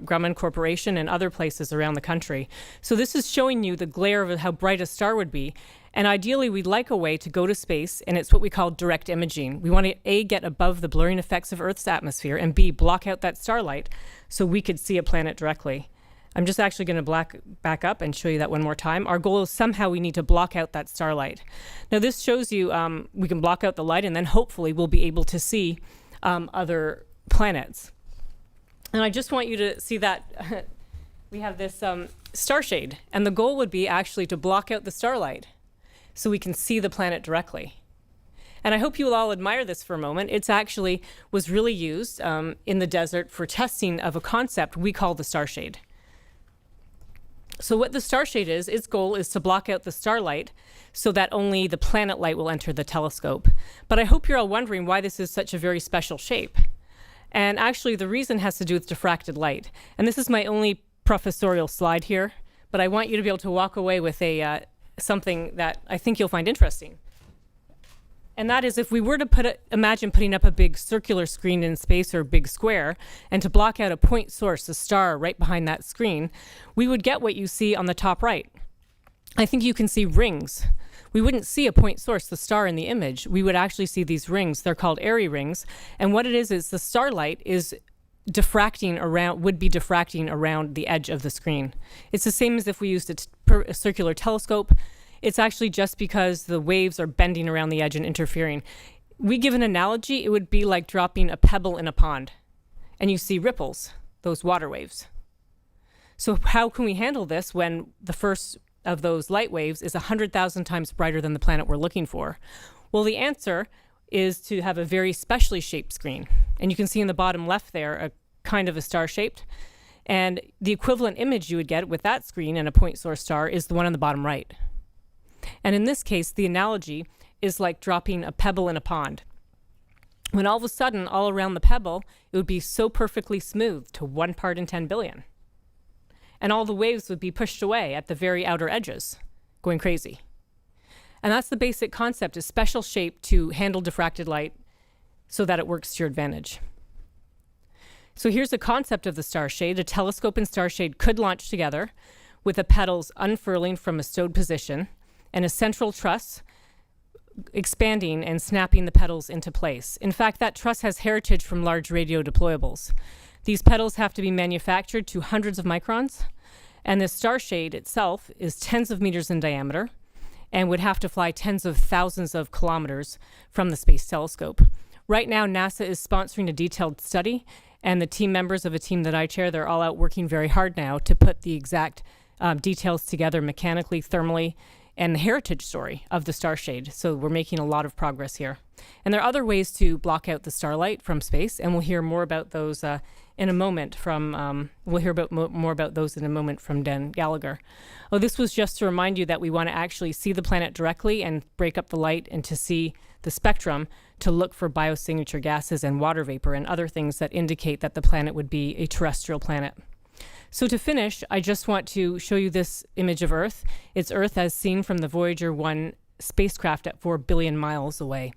Grumman Corporation, and other places around the country. So this is showing you the glare of how bright a star would be. And ideally, we'd like a way to go to space, and it's what we call direct imaging. We want to, A, get above the blurring effects of Earth's atmosphere, and B, block out that starlight so we could see a planet directly. I'm just actually going to back up and show you that one more time. Our goal is somehow we need to block out that starlight. Now this shows you we can block out the light, and then hopefully we'll be able to see other planets. And I just want you to see that we have this star shade, and the goal would be actually to block out the starlight so we can see the planet directly. And I hope you will all admire this for a moment. It's actually was really used in the desert for testing of a concept we call the star shade. So what the star shade is, its goal is to block out the starlight so that only the planet light will enter the telescope. But I hope you're all wondering why this is such a very special shape. And actually the reason has to do with diffracted light. And this is my only professorial slide here, but I want you to be able to walk away with something that I think you'll find interesting. And that is if we were to imagine putting up a big circular screen in space or a big square, and to block out a point source, a star right behind that screen, we would get what you see on the top right. I think you can see rings. We wouldn't see a point source, the star in the image. We would actually see these rings. They're called airy rings. And what it is the starlight is diffracting around the edge of the screen. It's the same as if we used a circular telescope. It's actually just because the waves are bending around the edge and interfering. We give an analogy, it would be like dropping a pebble in a pond, and you see ripples, those water waves. So how can we handle this when the first of those light waves is 100,000 times brighter than the planet we're looking for? Well, the answer is to have a very specially shaped screen. And you can see in the bottom left there, a kind of a star-shaped. And the equivalent image you would get with that screen and a point source star is the one on the bottom right. And in this case, the analogy is like dropping a pebble in a pond. When all of a sudden, all around the pebble, it would be so perfectly smooth to 1 part in 10 billion. And all the waves would be pushed away at the very outer edges, going crazy. And that's the basic concept, is special shape to handle diffracted light so that it works to your advantage. So here's the concept of the star shade. A telescope and star shade could launch together with the petals unfurling from a stowed position, and a central truss expanding and snapping the petals into place. In fact, that truss has heritage from large radio deployables. These petals have to be manufactured to hundreds of microns, and the star shade itself is tens of meters in diameter and would have to fly tens of thousands of kilometers from the Space Telescope. Right now, NASA is sponsoring a detailed study, and the team members of a team that I chair, they're all out working very hard now to put the exact details together mechanically, thermally, and the heritage story of the star shade. So we're making a lot of progress here. And there are other ways to block out the starlight from space, and we'll hear more about those in a moment from, more about those in a moment from Dan Gallagher. Oh, this was just to remind you that we want to actually see the planet directly and break up the light, and to see the spectrum to look for biosignature gases and water vapor and other things that indicate that the planet would be a terrestrial planet. So to finish, I just want to show you this image of Earth. It's Earth as seen from the Voyager 1 spacecraft at 4 billion miles away.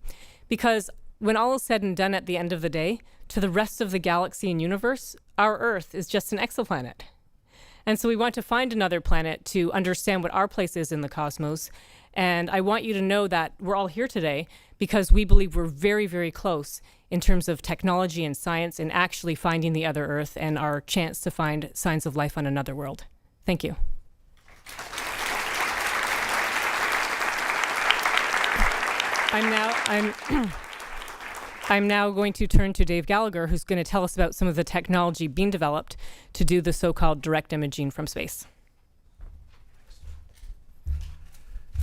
Because when all is said and done at the end of the day, to the rest of the galaxy and universe, our Earth is just an exoplanet. And so we want to find another planet to understand what our place is in the cosmos. And I want you to know that we're all here today because we believe we're very, very close in terms of technology and science and actually finding the other Earth and our chance to find signs of life on another world. Thank you. I'm now going to turn to Dave Gallagher, who's going to tell us about some of the technology being developed to do the so-called direct imaging from space.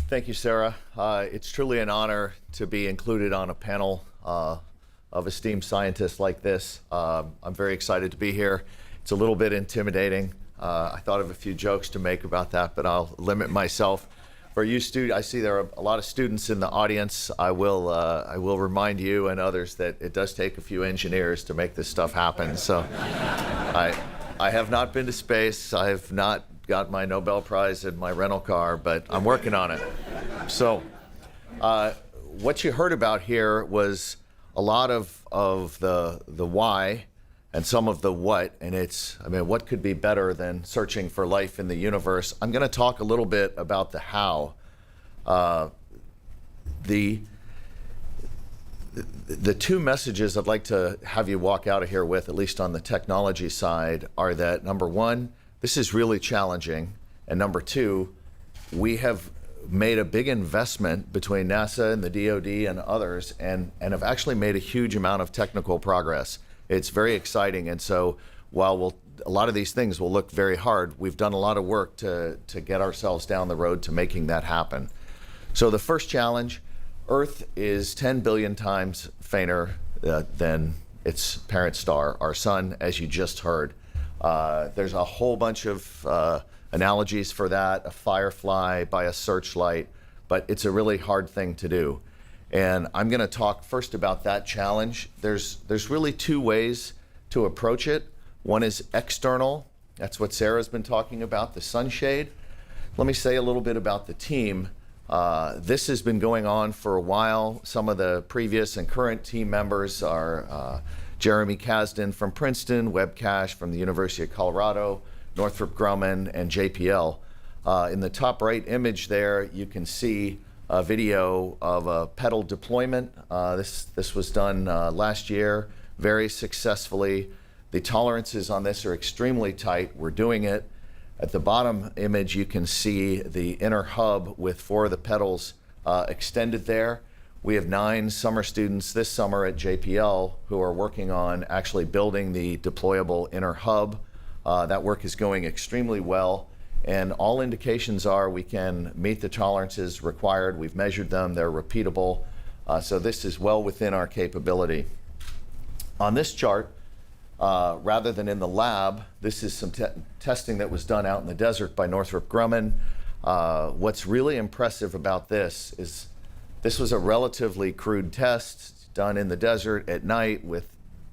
Thank you, Sarah. It's truly an honor to be included on a panel of esteemed scientists like this. I'm very excited to be here. It's a little bit intimidating. I thought of a few jokes to make about that, but I'll limit myself. For you students, I see there are a lot of students in the audience. I will remind you and others that it does take a few engineers to make this stuff happen. So I have not been to space. I have not got my Nobel Prize in my rental car, but I'm working on it. So what you heard about here was a lot of the why and some of the what, and what could be better than searching for life in the universe? I'm going to talk a little bit about the how. The two messages I'd like to have you walk out of here with, at least on the technology side, are that number one, this is really challenging, and number two, we have made a big investment between NASA and the DoD and others, and have actually made a huge amount of technical progress. It's very exciting, and so while a lot of these things will look very hard, we've done a lot of work to get ourselves down the road to making that happen. So the first challenge, Earth is 10 billion times fainter than its parent star, our sun, as you just heard. There's a whole bunch of analogies for that, a firefly by a searchlight, but it's a really hard thing to do. And I'm going to talk first about that challenge. There's really two ways to approach it. One is external. That's what Sarah's been talking about, the sunshade. Let me say a little bit about the team. This has been going on for a while. Some of the previous and current team members are Jeremy Kasdan from Princeton, Webb Cash from the University of Colorado, Northrop Grumman, and JPL. In the top right image there, you can see a video of a pedal deployment. This was done last year very successfully. The tolerances on this are extremely tight. We're doing it. At the bottom image, you can see the inner hub with 4 of the pedals extended there. We have 9 summer students this summer at JPL who are working on actually building the deployable inner hub. That work is going extremely well, and all indications are we can meet the tolerances required. We've measured them, they're repeatable, so this is well within our capability. On this chart, rather than in the lab, this is some testing that was done out in the desert by Northrop Grumman. What's really impressive about this is this was a relatively crude test done in the desert at night with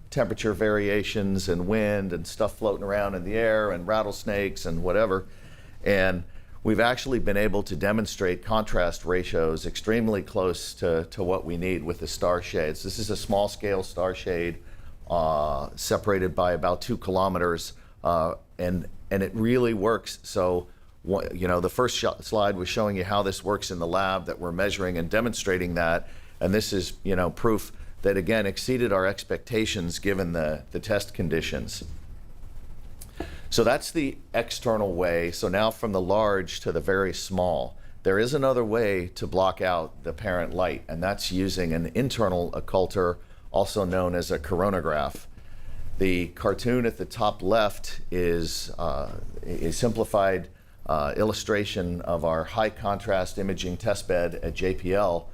temperature variations and wind and stuff floating around in the air and rattlesnakes and whatever. And we've actually been able to demonstrate contrast ratios extremely close to what we need with the star shades. This is a small scale star shade separated by about 2 kilometers, and it really works. So, the first slide was showing you how this works in the lab, that we're measuring and demonstrating that, and this is proof that again exceeded our expectations given the test conditions. So that's the external way. So now from the large to the very small, there is another way to block out the parent light, and that's using an internal occulter, also known as a coronagraph. The cartoon at the top left is a simplified illustration of our high contrast imaging testbed at JPL,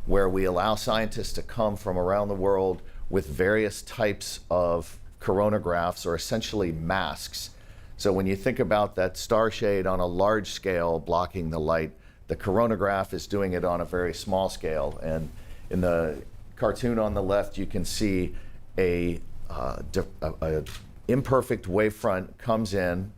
where we allow scientists to come from around the world with various types of coronagraphs, or essentially masks. So when you think about that star shade on a large scale blocking the light, the coronagraph is doing it on a very small scale. And in the cartoon on the left, you can see a imperfect wavefront comes in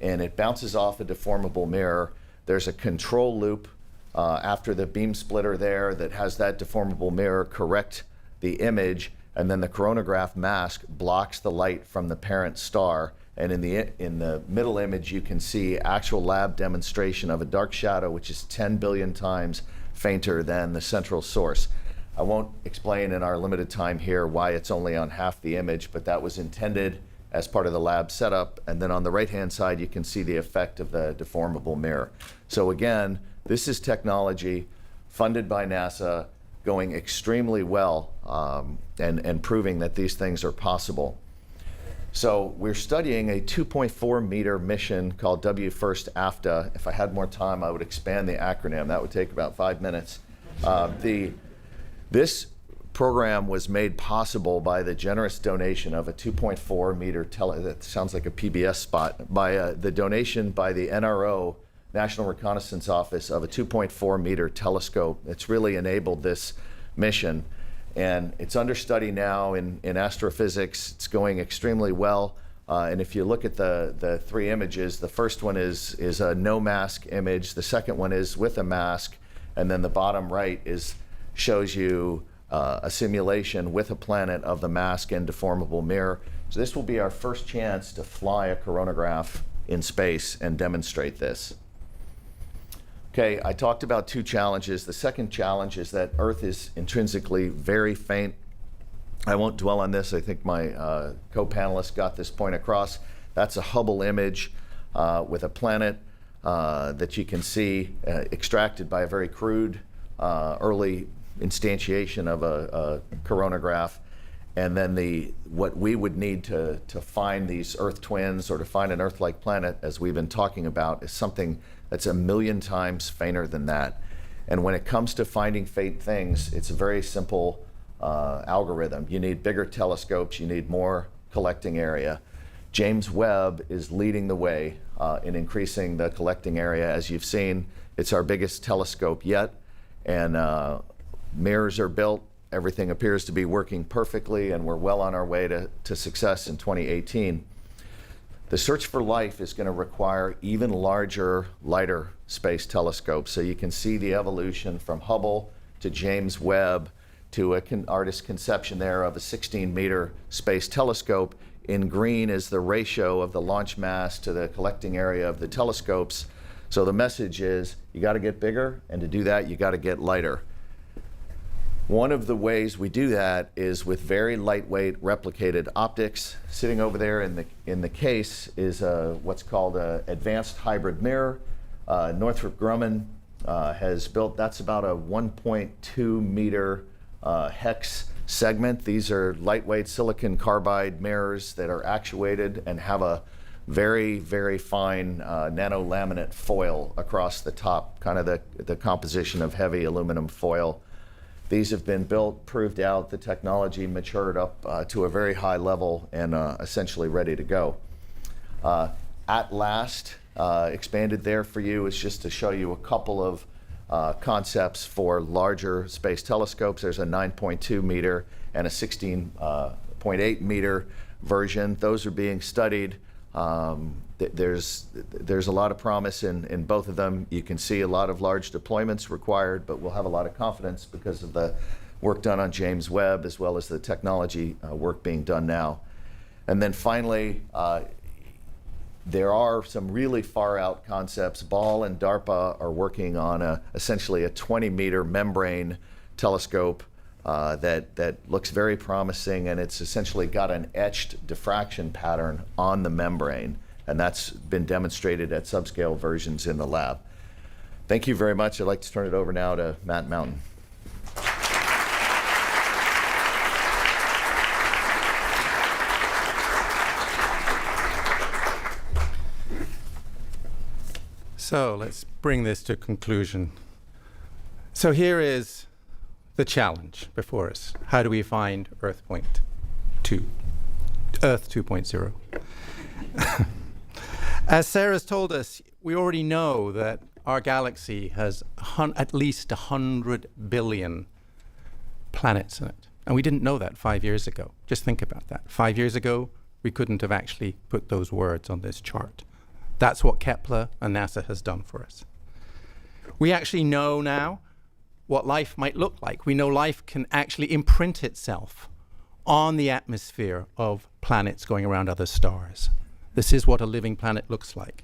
and it bounces off a deformable mirror. There's a control loop after the beam splitter there that has that deformable mirror correct the image, and then the coronagraph mask blocks the light from the parent star. And in the middle image, you can see actual lab demonstration of a dark shadow, which is 10 billion times fainter than the central source. I won't explain in our limited time here why it's only on half the image, but that was intended as part of the lab setup. And then on the right-hand side, you can see the effect of the deformable mirror. So again, this is technology funded by NASA, going extremely well, and proving that these things are possible. So we're studying a 2.4 meter mission called W1st AFTA. If I had more time, I would expand the acronym. That would take about 5 minutes. This program was made possible by the generous donation of a 2.4 meter that sounds like a PBS spot, by the donation by the NRO, National Reconnaissance Office, of a 2.4 meter telescope. It's really enabled this mission. And it's under study now in astrophysics. It's going extremely well. And if you look at the three images, the first one is a no mask image. The second one is with a mask. And then the bottom right shows you a simulation with a planet of the mask and deformable mirror. So this will be our first chance to fly a coronagraph in space and demonstrate this. Okay, I talked about two challenges. The second challenge is that Earth is intrinsically very faint. I won't dwell on this. I think my co-panelists got this point across. That's a Hubble image with a planet that you can see extracted by a very crude early instantiation of a coronagraph. And then what we would need to find these Earth twins, or to find an Earth-like planet, as we've been talking about, is something that's 1,000,000 times fainter than that. And when it comes to finding faint things, it's a very simple algorithm. You need bigger telescopes, you need more collecting area. James Webb is leading the way in increasing the collecting area. As you've seen, it's our biggest telescope yet, and mirrors are built. Everything appears to be working perfectly, and we're well on our way to success in 2018. The search for life is going to require even larger, lighter space telescopes. So you can see the evolution from Hubble to James Webb to an artist's conception there of a 16-meter space telescope. In green is the ratio of the launch mass to the collecting area of the telescopes. So the message is, you got to get bigger, and to do that, you got to get lighter. One of the ways we do that is with very lightweight replicated optics. Sitting over there in the case is what's called an advanced hybrid mirror. Northrop Grumman has built, that's about a 1.2 meter hex segment. These are lightweight silicon carbide mirrors that are actuated and have a very, very fine nanolaminate foil across the top, kind of the composition of heavy aluminum foil. These have been built, proved out, the technology matured up to a very high level, and essentially ready to go. At last, expanded there for you is just to show you a couple of concepts for larger space telescopes. There's a 9.2 meter and a 16.8 meter version. Those are being studied. There's a lot of promise in both of them. You can see a lot of large deployments required, but we'll have a lot of confidence because of the work done on James Webb, as well as the technology work being done now. And then finally, there are some really far out concepts. Ball and DARPA are working on essentially a 20-meter membrane telescope that looks very promising, and it's essentially got an etched diffraction pattern on the membrane, and that's been demonstrated at subscale versions in the lab. Thank you very much. I'd like to turn it over now to Matt Mountain. So let's bring this to conclusion. So here is the challenge before us. How do we find Earth 2.0? As Sarah's told us, we already know that our galaxy has at least 100 billion planets in it. And we didn't know that 5 years ago. Just think about that. 5 years ago, we couldn't have actually put those words on this chart. That's what Kepler and NASA has done for us. We actually know now what life might look like. We know life can actually imprint itself on the atmosphere of planets going around other stars. This is what a living planet looks like.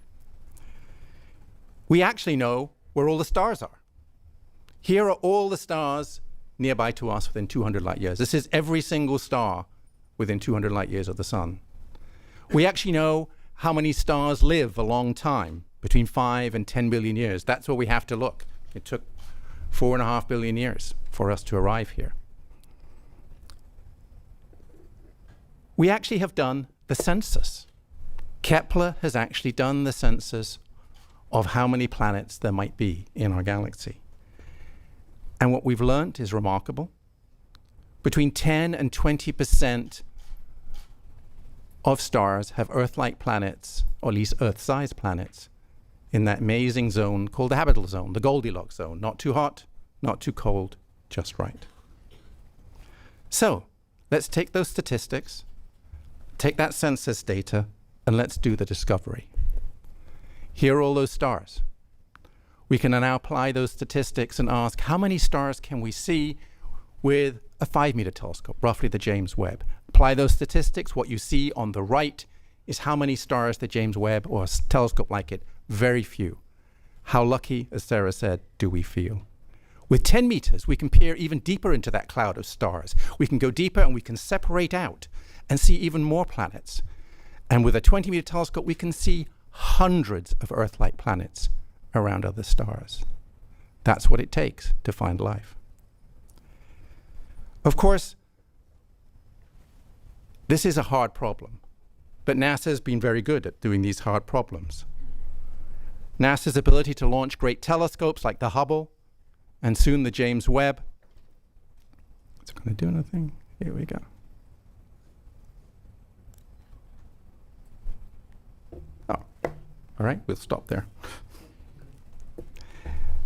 We actually know where all the stars are. Here are all the stars nearby to us within 200 light years. This is every single star within 200 light years of the sun. We actually know how many stars live a long time, between 5 and 10 billion years. That's where we have to look. It took 4.5 billion years for us to arrive here. We actually have done the census. Kepler has actually done the census of how many planets there might be in our galaxy. And what we've learned is remarkable. Between 10 and 20% of stars have Earth-like planets, or at least Earth-sized planets, in that amazing zone called the habitable zone, the Goldilocks zone. Not too hot, not too cold, just right. So let's take those statistics, take that census data, and let's do the discovery. Here are all those stars. We can now apply those statistics and ask, how many stars can we see with a 5-meter telescope, roughly the James Webb? Apply those statistics. What you see on the right is how many stars the James Webb or a telescope like it. Very few. How lucky, as Sarah said, do we feel? With 10 meters, we can peer even deeper into that cloud of stars. We can go deeper and we can separate out and see even more planets. And with a 20-meter telescope, we can see hundreds of Earth-like planets around other stars. That's what it takes to find life. Of course, this is a hard problem, but NASA has been very good at doing these hard problems. NASA's ability to launch great telescopes like the Hubble and soon the James Webb. Is it going to do anything? Here we go. Oh, all right, we'll stop there.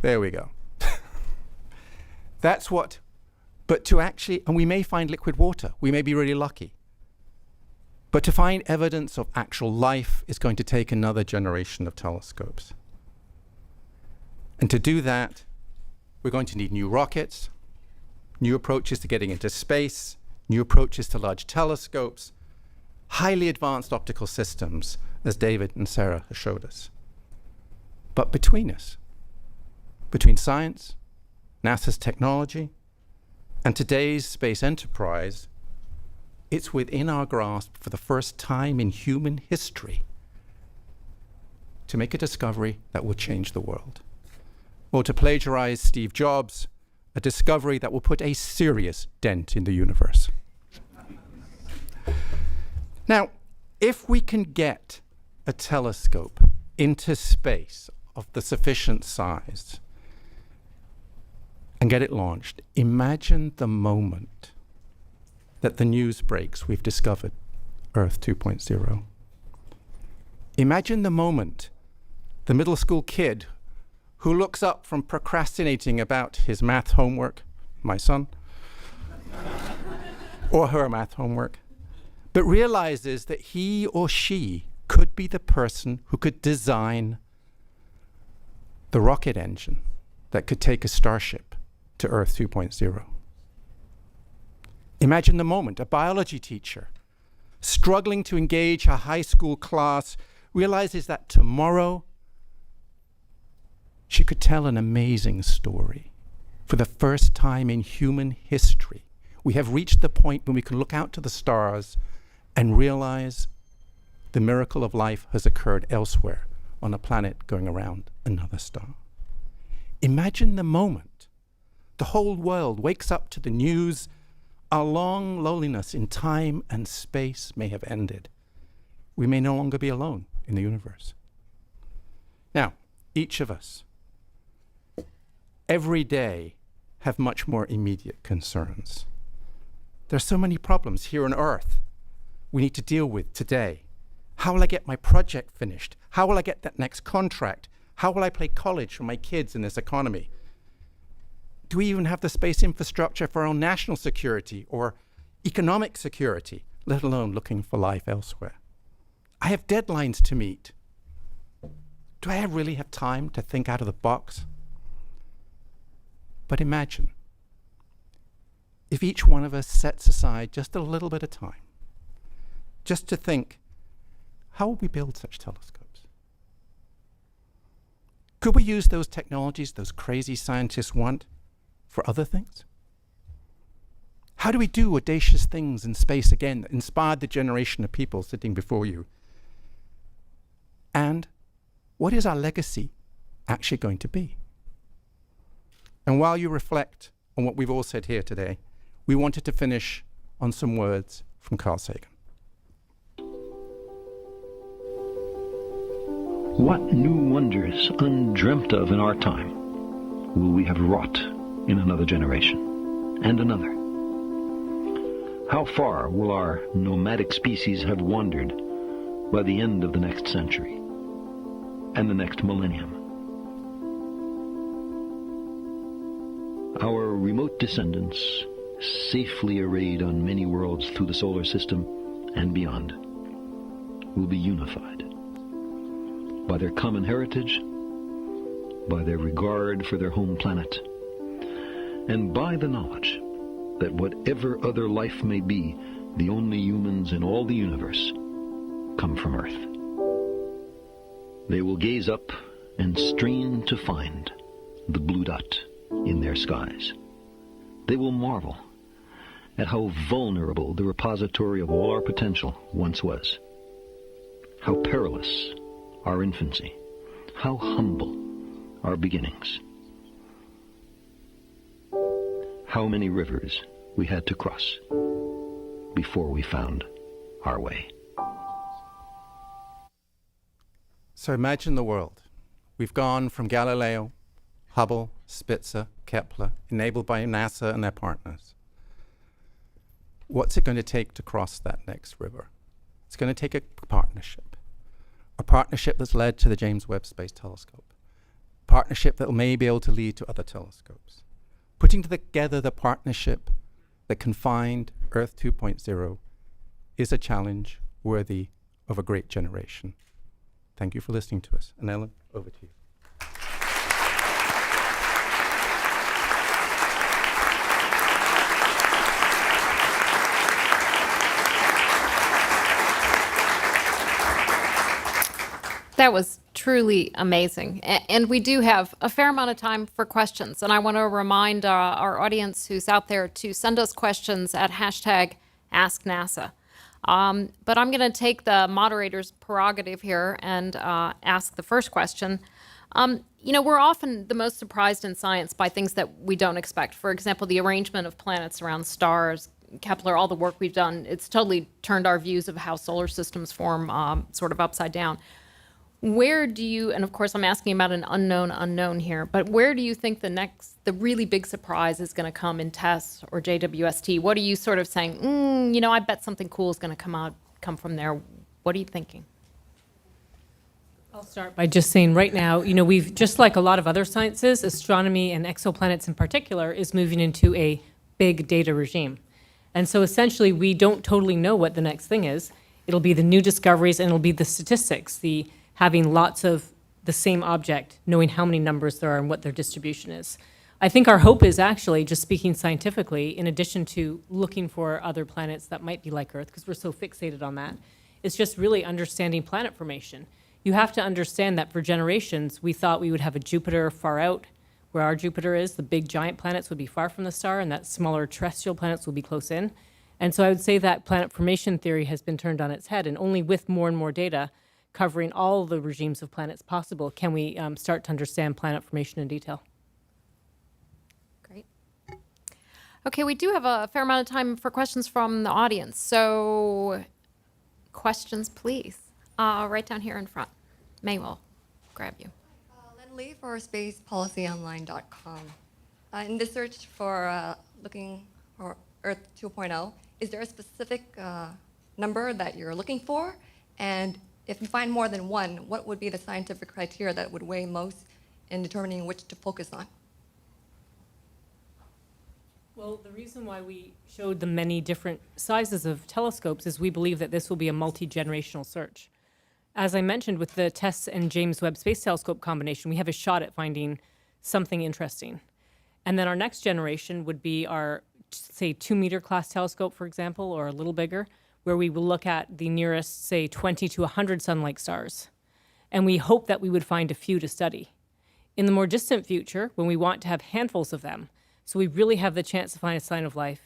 There we go. That's what, but to actually, and we may find liquid water. We may be really lucky. But to find evidence of actual life is going to take another generation of telescopes. And to do that, we're going to need new rockets, new approaches to getting into space, new approaches to large telescopes, highly advanced optical systems, as David and Sarah have showed us. But between us, between science, NASA's technology, and today's space enterprise, it's within our grasp for the first time in human history to make a discovery that will change the world. Or to plagiarize Steve Jobs, a discovery that will put a serious dent in the universe. Now, if we can get a telescope into space of the sufficient size and get it launched, imagine the moment that the news breaks we've discovered Earth 2.0. Imagine the moment the middle school kid who looks up from procrastinating about his math homework, my son, or her math homework, but realizes that he or she could be the person who could design the rocket engine that could take a starship to Earth 2.0. Imagine the moment a biology teacher, struggling to engage a high school class, realizes that tomorrow she could tell an amazing story. For the first time in human history, we have reached the point when we can look out to the stars and realize the miracle of life has occurred elsewhere on a planet going around another star. Imagine the moment the whole world wakes up to the news our long loneliness in time and space may have ended. We may no longer be alone in the universe. Now, each of us, every day have much more immediate concerns. There are so many problems here on Earth we need to deal with today. How will I get my project finished? How will I get that next contract? How will I pay college for my kids in this economy? Do we even have the space infrastructure for our own national security or economic security, let alone looking for life elsewhere? I have deadlines to meet. Do I really have time to think out of the box? But imagine if each one of us sets aside just a little bit of time just to think, how will we build such telescopes? Could we use those technologies those crazy scientists want for other things? How do we do audacious things in space again that inspired the generation of people sitting before you? And what is our legacy actually going to be? And while you reflect on what we've all said here today, we wanted to finish on some words from Carl Sagan. What new wonders undreamt of in our time will we have wrought in another generation and another? How far will our nomadic species have wandered by the end of the next century and the next millennium? Our remote descendants, safely arrayed on many worlds through the solar system and beyond, will be unified by their common heritage, by their regard for their home planet, and by the knowledge that whatever other life may be, the only humans in all the universe come from Earth. They will gaze up and strain to find the blue dot in their skies. They will marvel at how vulnerable the repository of all our potential once was, how perilous our infancy, how humble our beginnings, how many rivers we had to cross before we found our way. So imagine the world. We've gone from Galileo, Hubble, Spitzer, Kepler, enabled by NASA and their partners. What's it going to take to cross that next river? It's going to take a partnership that's led to the James Webb Space Telescope, partnership that may be able to lead to other telescopes. Putting together the partnership that can find Earth 2.0 is a challenge worthy of a great generation. Thank you for listening to us. And Ellen, over to you. That was truly amazing. And we do have a fair amount of time for questions. And I want to remind our audience who's out there to send us questions at #AskNASA. But I'm going to take the moderator's prerogative here and ask the first question. We're often the most surprised in science by things that we don't expect. For example, the arrangement of planets around stars, Kepler, all the work we've done, it's totally turned our views of how solar systems form sort of upside down. Where do you, and of course I'm asking about an unknown here, but where do you think the really big surprise is going to come in TESS or JWST? What are you sort of saying, I bet something cool is going to come from there. What are you thinking? I'll start by just saying right now, we've, just like a lot of other sciences, astronomy and exoplanets in particular is moving into a big data regime. And so essentially we don't totally know what the next thing is. It'll be the new discoveries and it'll be the statistics, the having lots of the same object, knowing how many numbers there are and what their distribution is. I think our hope is actually, just speaking scientifically, in addition to looking for other planets that might be like Earth, because we're so fixated on that, it's just really understanding planet formation. You have to understand that for generations, we thought we would have a Jupiter far out, where our Jupiter is. The big giant planets would be far from the star, and that smaller terrestrial planets will be close in. And so I would say that planet formation theory has been turned on its head, and only with more and more data covering all the regimes of planets possible can we start to understand planet formation in detail. Great. Okay, we do have a fair amount of time for questions from the audience. So questions, please. Right down here in front. May will grab you. Lynn Lee for spacepolicyonline.com. In the search for looking for Earth 2.0, is there a specific number that you're looking for? And if you find more than one, what would be the scientific criteria that would weigh most in determining which to focus on? Well, the reason why we showed the many different sizes of telescopes is we believe that this will be a multi-generational search. As I mentioned, with the TESS and James Webb Space Telescope combination, we have a shot at finding something interesting. And then our next generation would be our, say, 2-meter class telescope, for example, or a little bigger, where we will look at the nearest, say, 20 to 100 sun-like stars. And we hope that we would find a few to study. In the more distant future, when we want to have handfuls of them, so we really have the chance to find a sign of life,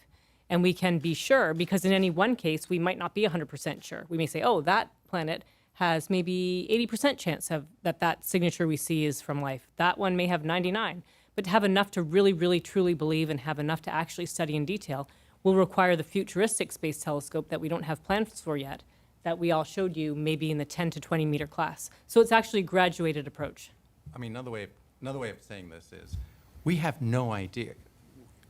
and we can be sure, because in any one case, we might not be 100% sure. We may say, oh, that planet has maybe 80% chance of that signature we see is from life. That one may have 99. But to have enough to really, really, truly believe and have enough to actually study in detail will require the futuristic space telescope that we don't have plans for yet, that we all showed you maybe in the 10 to 20 meter class. So it's actually a graduated approach. I mean, another way of saying this is, we have no idea.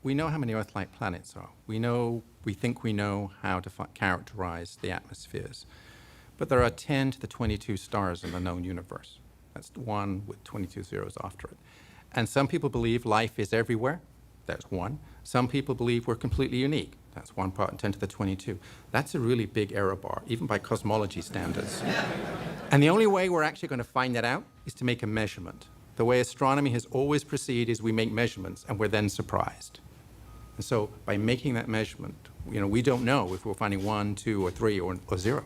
We know how many Earth-like planets are. We think we know how to characterize the atmospheres. But there are 10 to the 22 stars in the known universe. That's one with 22 zeros after it. And some people believe life is everywhere. That's one. Some people believe we're completely unique. That's 1 part in 10 to the 22. That's a really big error bar, even by cosmology standards. And the only way we're actually going to find that out is to make a measurement. The way astronomy has always proceeded is we make measurements and we're then surprised. And so by making that measurement, we don't know if we're finding 1, 2, or 3, or 0.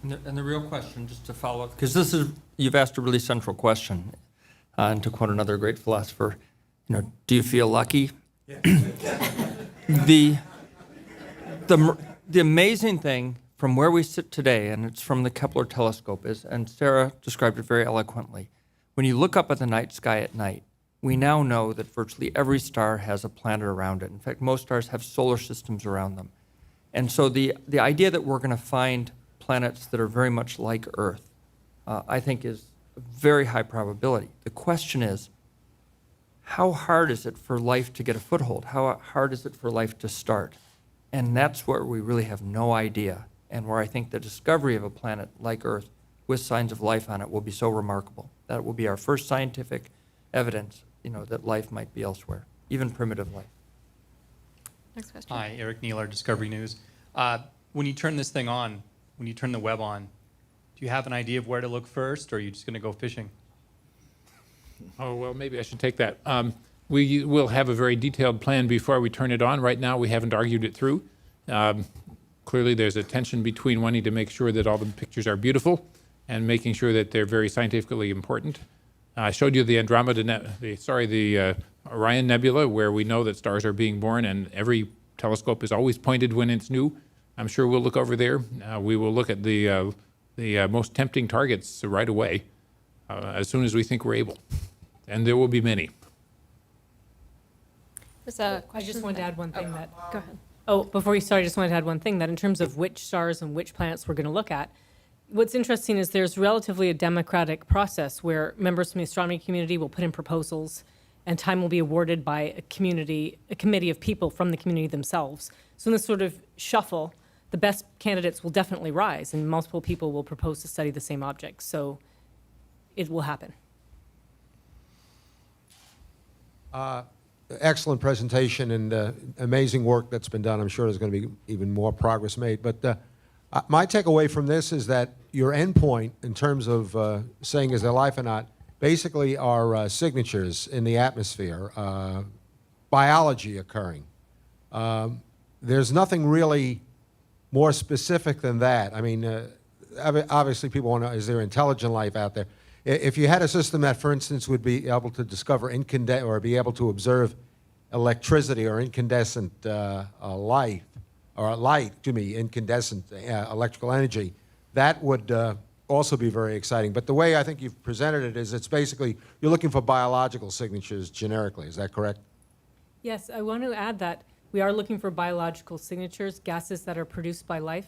And the real question, just to follow up, because you've asked a really central question, and to quote another great philosopher, do you feel lucky? Yeah. The amazing thing from where we sit today, and it's from the Kepler telescope, is, and Sarah described it very eloquently, when you look up at the night sky at night, we now know that virtually every star has a planet around it. In fact, most stars have solar systems around them. And so the idea that we're going to find planets that are very much like Earth, I think is a very high probability. The question is, how hard is it for life to get a foothold? How hard is it for life to start? And that's where we really have no idea, and where I think the discovery of a planet like Earth with signs of life on it will be so remarkable. That will be our first scientific evidence, that life might be elsewhere, even primitive life. Next question. Hi, Eric Neeler, Discovery News. When you turn this thing on, when you turn the web on, do you have an idea of where to look first, or are you just going to go fishing? Oh, well, maybe I should take that. We will have a very detailed plan before we turn it on. Right now, we haven't argued it through. Clearly, there's a tension between wanting to make sure that all the pictures are beautiful and making sure that they're very scientifically important. I showed you the the Orion Nebula, where we know that stars are being born, and every telescope is always pointed when it's new. I'm sure we'll look over there. We will look at the most tempting targets right away, as soon as we think we're able. And there will be many. There's a I question. just wanted to add one thing that. Go ahead. Oh, before you start, I just wanted to add one thing, that in terms of which stars and which planets we're going to look at, what's interesting is there's relatively a democratic process where members from the astronomy community will put in proposals, and time will be awarded by a committee of people from the community themselves. So in this sort of shuffle, the best candidates will definitely rise, and multiple people will propose to study the same object. So it will happen. Excellent presentation and amazing work that's been done. I'm sure there's going to be even more progress made. But my takeaway from this is that your endpoint in terms of saying is there life or not basically are signatures in the atmosphere, biology occurring. There's nothing really more specific than that. I mean, obviously people want to know, is there intelligent life out there? If you had a system that, for instance, would be able to discover or be able to observe electricity or incandescent incandescent electrical energy, that would also be very exciting. But the way I think you've presented it is it's basically you're looking for biological signatures generically. Is that correct? Yes, I want to add that we are looking for biological signatures, gases that are produced by life.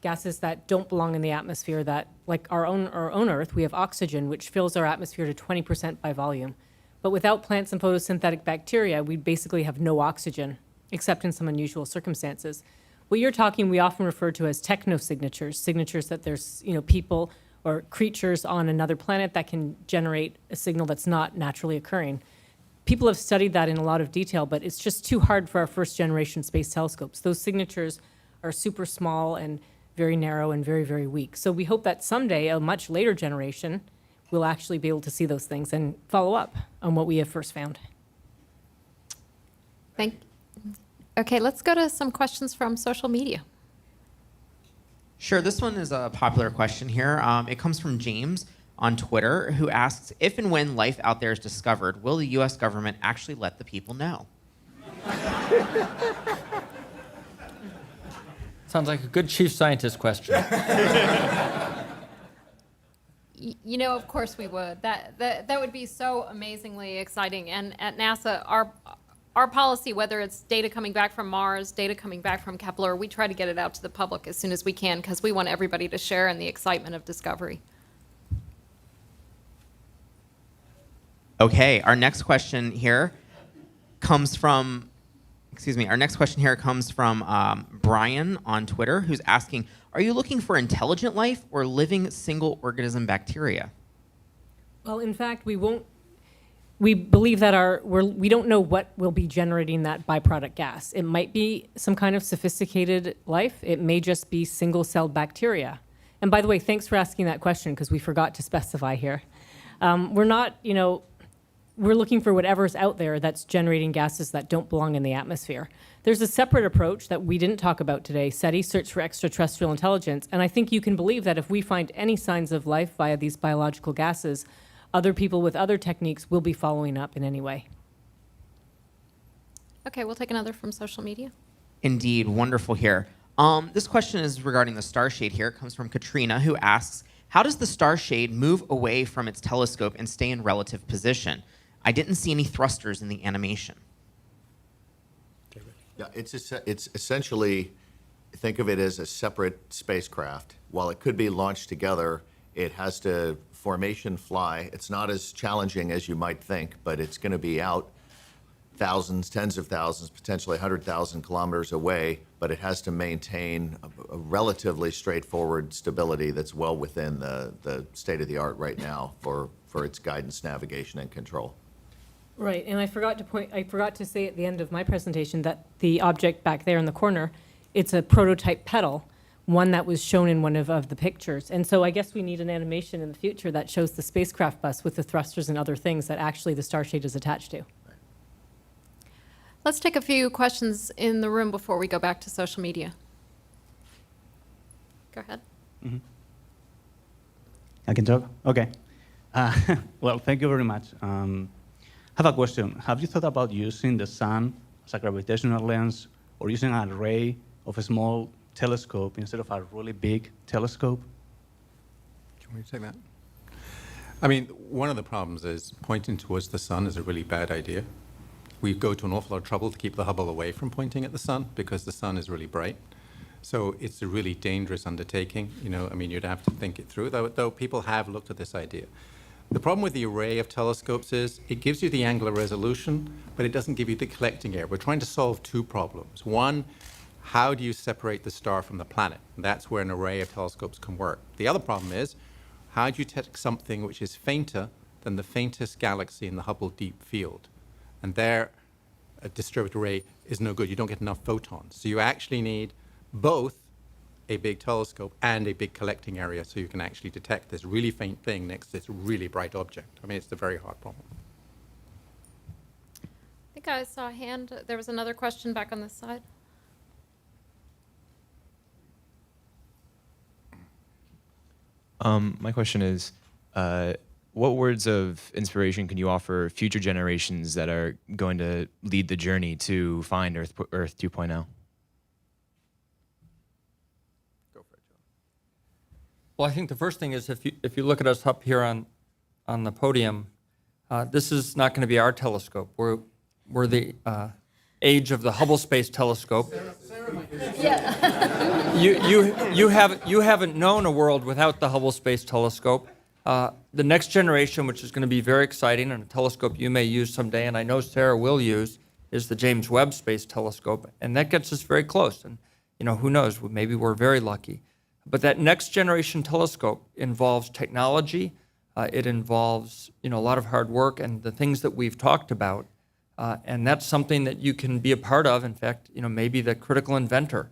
gases that don't belong in the atmosphere that, like our own Earth, we have oxygen, which fills our atmosphere to 20% by volume. But without plants and photosynthetic bacteria, we basically have no oxygen, except in some unusual circumstances. What you're talking, we often refer to as technosignatures, signatures that there's, people or creatures on another planet that can generate a signal that's not naturally occurring. People have studied that in a lot of detail, but it's just too hard for our first generation space telescopes. Those signatures are super small and very narrow and very, very weak. So we hope that someday, a much later generation, will actually be able to see those things and follow up on what we have first found. Okay, let's go to some questions from social media. Sure, this one is a popular question here. It comes from James on Twitter, who asks, if and when life out there is discovered, will the US government actually let the people know? Sounds like a good chief scientist question. Of course we would. That would be so amazingly exciting. And at NASA, our policy, whether it's data coming back from Mars, data coming back from Kepler, we try to get it out to the public as soon as we can because we want everybody to share in the excitement of discovery. Okay, our next question here comes from, Brian on Twitter, who's asking, are you looking for intelligent life or living single organism bacteria? Well, in fact, we believe that we don't know what will be generating that byproduct gas. It might be some kind of sophisticated life. It may just be single-celled bacteria. And by the way, thanks for asking that question because we forgot to specify here. We're not, we're looking for whatever's out there that's generating gases that don't belong in the atmosphere. There's a separate approach that we didn't talk about today, SETI, Search for Extraterrestrial Intelligence, and I think you can believe that if we find any signs of life via these biological gases, other people with other techniques will be following up in any way. Okay, we'll take another from social media. Indeed, wonderful here. This question is regarding the star shade here. It comes from Katrina, who asks, how does the star shade move away from its telescope and stay in relative position? I didn't see any thrusters in the animation. Yeah, it's essentially, think of it as a separate spacecraft. While it could be launched together, it has to formation fly. It's not as challenging as you might think, but it's going to be out thousands, tens of thousands, potentially 100,000 kilometers away, but it has to maintain a relatively straightforward stability that's well within the state of the art right now for its guidance, navigation, and control. Right, and I forgot to say at the end of my presentation that the object back there in the corner, it's a prototype petal, one that was shown in one of the pictures. And so I guess we need an animation in the future that shows the spacecraft bus with the thrusters and other things that actually the star shade is attached to. Let's take a few questions in the room before we go back to social media. Go ahead. Mm-hmm. I can talk? Okay. Well, thank you very much. I have a question. Have you thought about using the sun as a gravitational lens or using an array of a small telescope instead of a really big telescope? Do you want me to take that? I mean, one of the problems is pointing towards the sun is a really bad idea. We go to an awful lot of trouble to keep the Hubble away from pointing at the sun because the sun is really bright. So it's a really dangerous undertaking. I mean, you'd have to think it through, though people have looked at this idea. The problem with the array of telescopes is it gives you the angular resolution, but it doesn't give you the collecting area. We're trying to solve two problems. One, how do you separate the star from the planet? And that's where an array of telescopes can work. The other problem is, how do you detect something which is fainter than the faintest galaxy in the Hubble Deep Field? And there, a distributed array is no good. You don't get enough photons. So you actually need both a big telescope and a big collecting area so you can actually detect this really faint thing next to this really bright object. I mean, it's a very hard problem. I think I saw a hand. There was another question back on this side. My question is, what words of inspiration can you offer future generations that are going to lead the journey to find Earth 2.0? Well, I think the first thing is if you look at us up here on the podium, this is not going to be our telescope. We're the age of the Hubble Space Telescope. You haven't known a world without the Hubble Space Telescope. The next generation, which is going to be very exciting, and a telescope you may use someday, and I know Sarah will use, is the James Webb Space Telescope, and that gets us very close. And who knows? Maybe we're very lucky. But that next generation telescope involves technology. It involves a lot of hard work and the things that we've talked about. And that's something that you can be a part of. In fact, maybe the critical inventor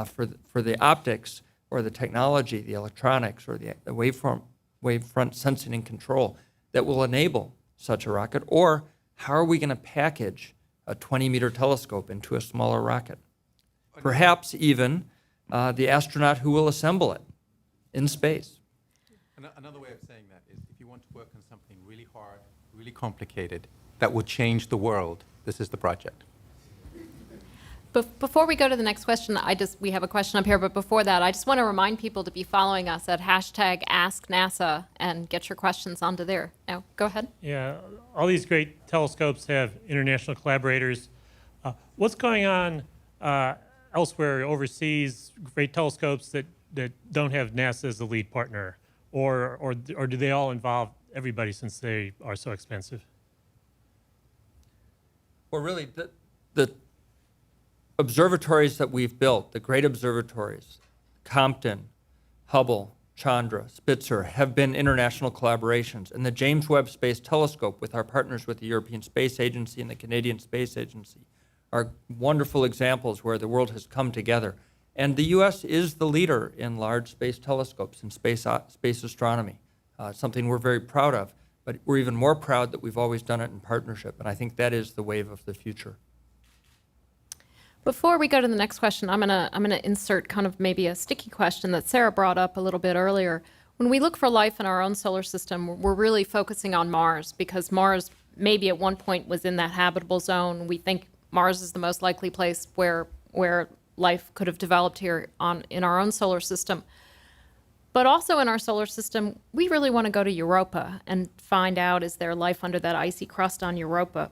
for the optics or the technology, the electronics, or the wavefront sensing and control that will enable such a rocket. Or how are we going to package a 20-meter telescope into a smaller rocket? Perhaps even the astronaut who will assemble it in space. Another way of saying that is if you want to work on something really hard, really complicated, that will change the world, this is the project. Before we go to the next question, we have a question up here, but before that, I just want to remind people to be following us at #AskNASA and get your questions onto there. Now, go ahead. Yeah, all these great telescopes have international collaborators. What's going on elsewhere overseas, great telescopes that don't have NASA as the lead partner? Or do they all involve everybody since they are so expensive? Well, really, the observatories that we've built, the great observatories, Compton, Hubble, Chandra, Spitzer, have been international collaborations. And the James Webb Space Telescope, with our partners with the European Space Agency and the Canadian Space Agency, are wonderful examples where the world has come together. And the U.S. is the leader in large space telescopes and space astronomy, something we're very proud of. But we're even more proud that we've always done it in partnership. And I think that is the wave of the future. Before we go to the next question, I'm gonna insert kind of maybe a sticky question that Sarah brought up a little bit earlier. When we look for life in our own solar system, we're really focusing on Mars because Mars maybe at one point was in that habitable zone. We think Mars is the most likely place where life could have developed here in our own solar system. But also in our solar system, we really want to go to Europa and find out, is there life under that icy crust on Europa?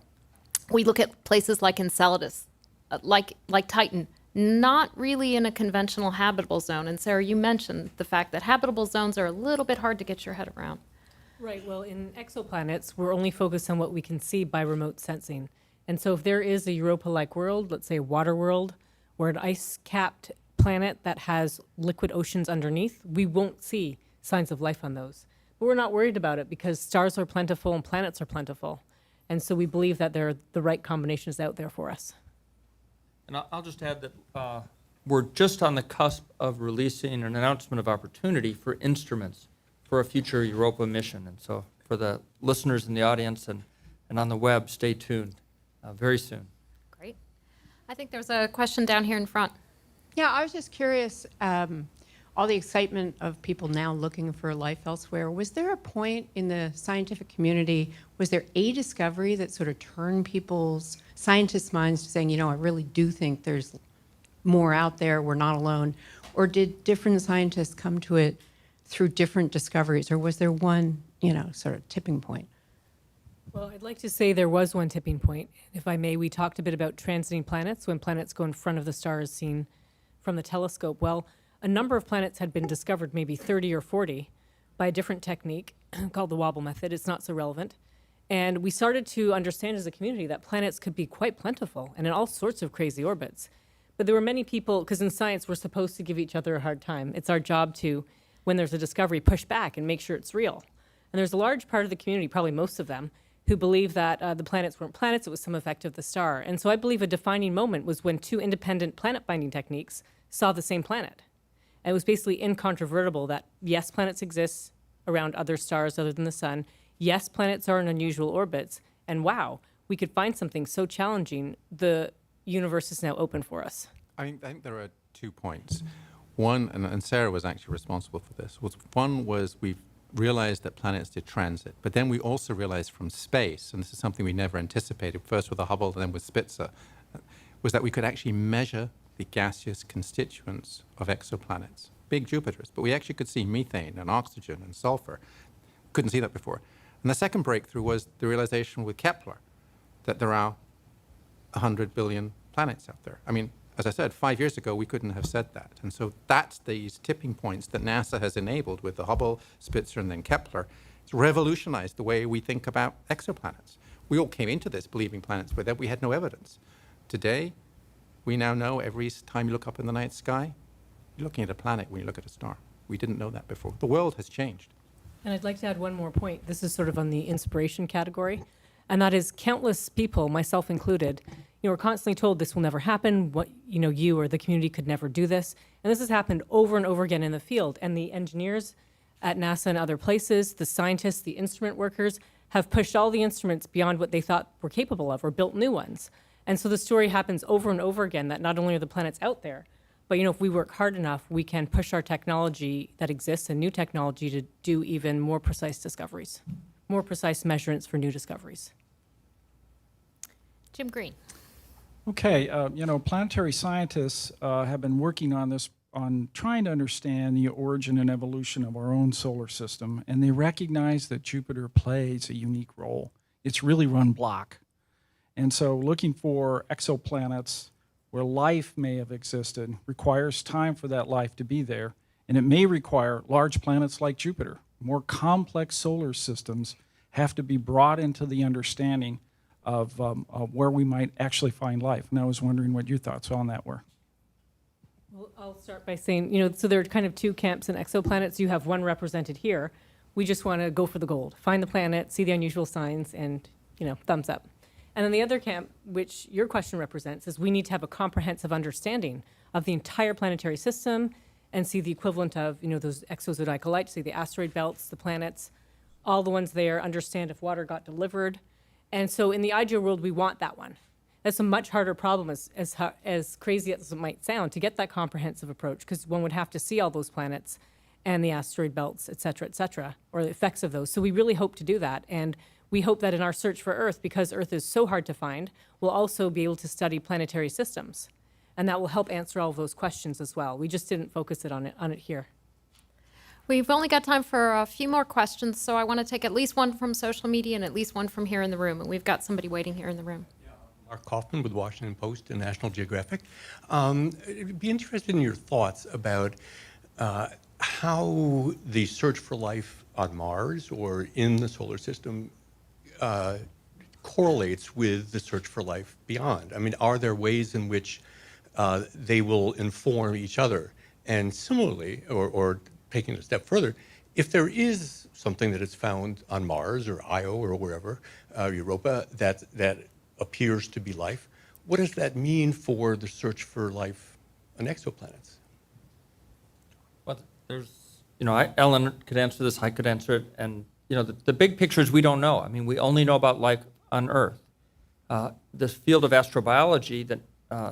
We look at places like Enceladus, like Titan, not really in a conventional habitable zone. And Sarah, you mentioned the fact that habitable zones are a little bit hard to get your head around. Right, well, in exoplanets, we're only focused on what we can see by remote sensing. And so if there is a Europa-like world, let's say a water world, or an ice-capped planet that has liquid oceans underneath, we won't see signs of life on those. But we're not worried about it because stars are plentiful and planets are plentiful. And so we believe that there are the right combinations out there for us. And I'll just add that we're just on the cusp of releasing an announcement of opportunity for instruments for a future Europa mission. And so for the listeners in the audience and on the web, stay tuned very soon. Great. I think there's a question down here in front. Yeah, I was just curious, all the excitement of people now looking for life elsewhere, was there a point in the scientific community, was there a discovery that sort of turned people's scientists' minds to saying, I really do think there's more out there, we're not alone? Or did different scientists come to it through different discoveries, or was there one, sort of tipping point? Well, I'd like to say there was one tipping point. If I may, we talked a bit about transiting planets, when planets go in front of the stars seen from the telescope. Well, a number of planets had been discovered, maybe 30 or 40, by a different technique called the wobble method. It's not so relevant. And we started to understand as a community that planets could be quite plentiful and in all sorts of crazy orbits. But there were many people, because in science, we're supposed to give each other a hard time. It's our job to, when there's a discovery, push back and make sure it's real. And there's a large part of the community, probably most of them, who believe that the planets weren't planets, it was some effect of the star. And so I believe a defining moment was when two independent planet-binding techniques saw the same planet. And it was basically incontrovertible that, yes, planets exist around other stars other than the sun. Yes, planets are in unusual orbits. And wow, we could find something so challenging, the universe is now open for us. I think there are 2 points. One, and Sarah was actually responsible for this, one was we've realized that planets did transit, but then we also realized from space, and this is something we never anticipated, first with the Hubble and then with Spitzer, was that we could actually measure the gaseous constituents of exoplanets, big Jupiters, but we actually could see methane and oxygen and sulfur. Couldn't see that before. And the second breakthrough was the realization with Kepler that there are 100 billion planets out there. I mean, as I said, 5 years ago, we couldn't have said that. And so that's these tipping points that NASA has enabled with the Hubble, Spitzer, and then Kepler. It's revolutionized the way we think about exoplanets. We all came into this believing planets were there. We had no evidence. Today, we now know every time you look up in the night sky, you're looking at a planet when you look at a star. We didn't know that before. The world has changed. And I'd like to add one more point. This is sort of on the inspiration category, and that is countless people, myself included, we're constantly told this will never happen, you or the community could never do this. And this has happened over and over again in the field. And the engineers at NASA and other places, the scientists, the instrument workers, have pushed all the instruments beyond what they thought were capable of or built new ones. And so the story happens over and over again that not only are the planets out there, but if we work hard enough, we can push our technology that exists and new technology to do even more precise discoveries, more precise measurements for new discoveries. Jim Green. Okay, planetary scientists have been working on this, on trying to understand the origin and evolution of our own solar system, and they recognize that Jupiter plays a unique role. It's really run block. And so looking for exoplanets where life may have existed requires time for that life to be there, and it may require large planets like Jupiter. More complex solar systems have to be brought into the understanding of where we might actually find life. And I was wondering what your thoughts on that were. Well, I'll start by saying, so there are kind of two camps in exoplanets. You have one represented here. We just want to go for the gold, find the planet, see the unusual signs, and, thumbs up. And then the other camp, which your question represents, is we need to have a comprehensive understanding of the entire planetary system and see the equivalent of, those exozodiacal lights, see the asteroid belts, the planets, all the ones there, understand if water got delivered. And so in the ideal world, we want that one. That's a much harder problem, as crazy as it might sound, to get that comprehensive approach, because one would have to see all those planets and the asteroid belts, et cetera, or the effects of those. So we really hope to do that. And we hope that in our search for Earth, because Earth is so hard to find, we'll also be able to study planetary systems. And that will help answer all of those questions as well. We just didn't focus on it here. We've only got time for a few more questions, so I want to take at least one from social media and at least one from here in the room. And we've got somebody waiting here in the room. Mark Kaufman with Washington Post and National Geographic. I'd be interested in your thoughts about how the search for life on Mars or in the solar system correlates with the search for life beyond. I mean, are there ways in which they will inform each other? And similarly, or taking it a step further, if there is something that is found on Mars or Io or wherever, Europa, that appears to be life, what does that mean for the search for life on exoplanets? Well, there's, Ellen could answer this, I could answer it, and the big picture is we don't know. I mean, we only know about life on Earth. This field of astrobiology that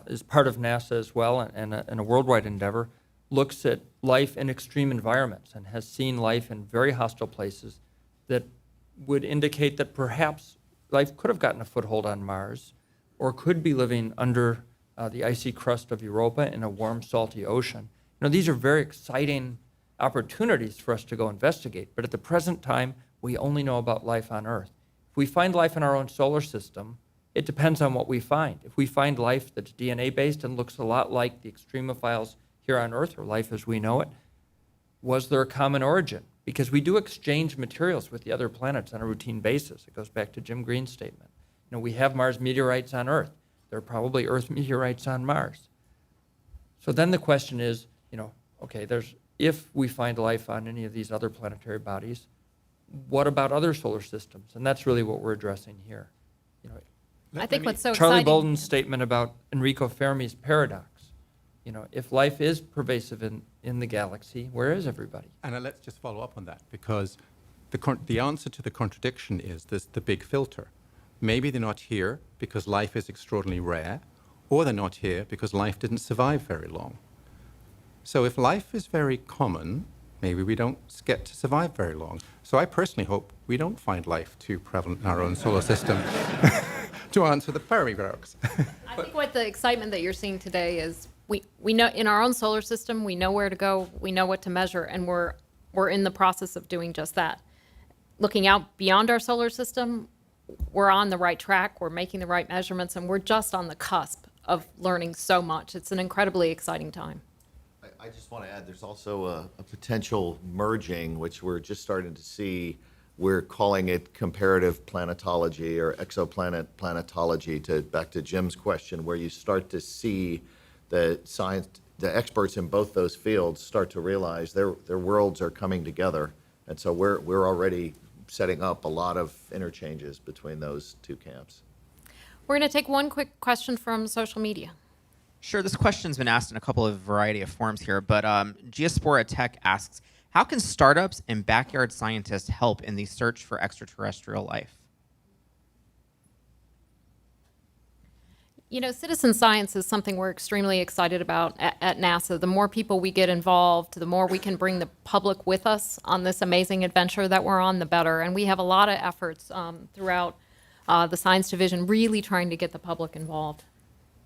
is part of NASA as well and a worldwide endeavor looks at life in extreme environments and has seen life in very hostile places that would indicate that perhaps life could have gotten a foothold on Mars or could be living under the icy crust of Europa in a warm, salty ocean. These are very exciting opportunities for us to go investigate, but at the present time, we only know about life on Earth. If we find life in our own solar system, it depends on what we find. If we find life that's DNA-based and looks a lot like the extremophiles here on Earth, or life as we know it, was there a common origin? Because we do exchange materials with the other planets on a routine basis. It goes back to Jim Green's statement. We have Mars meteorites on Earth. There are probably Earth meteorites on Mars. So then the question is, okay, if we find life on any of these other planetary bodies, what about other solar systems? And that's really what we're addressing here. I think what's so Charlie exciting. Bolden's statement about Enrico Fermi's paradox. If life is pervasive in the galaxy, where is everybody? And let's just follow up on that, because the answer to the contradiction is the big filter. Maybe they're not here because life is extraordinarily rare, or they're not here because life didn't survive very long. So if life is very common, maybe we don't get to survive very long. So I personally hope we don't find life too prevalent in our own solar system to answer the paradox. I think what the excitement that you're seeing today is we know in our own solar system, we know where to go, we know what to measure, and we're in the process of doing just that. Looking out beyond our solar system, we're on the right track, we're making the right measurements, and we're just on the cusp of learning so much. It's an incredibly exciting time. I just want to add, there's also a potential merging, which we're just starting to see. We're calling it comparative planetology or exoplanet planetology, back to Jim's question, where you start to see the experts in both those fields start to realize their worlds are coming together. And so we're already setting up a lot of interchanges between those two camps. We're going to take one quick question from social media. Sure, this question's been asked in a couple of variety of forms here, but Geospora Tech asks, how can startups and backyard scientists help in the search for extraterrestrial life? You know, citizen science is something we're extremely excited about at NASA. The more people we get involved, the more we can bring the public with us on this amazing adventure that we're on, the better. And we have a lot of efforts throughout the science division really trying to get the public involved.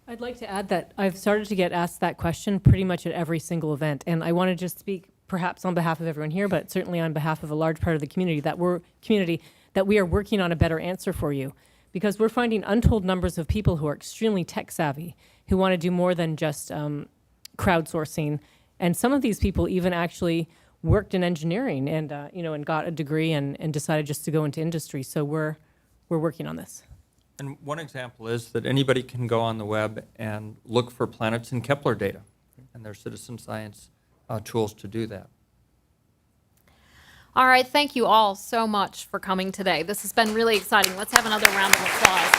I'd like to add that I've started to get asked that question pretty much at every single event. And I want to just speak perhaps on behalf of everyone here, but certainly on behalf of a large part of the community that we are working on a better answer for you. Because we're finding untold numbers of people who are extremely tech savvy, who want to do more than just crowdsourcing. And some of these people even actually worked in engineering and, and got a degree and decided just to go into industry. So we're working on this. And one example is that anybody can go on the web and look for planets in Kepler data. And there's citizen science tools to do that. All right, thank you all so much for coming today. This has been really exciting. Let's have another round of applause.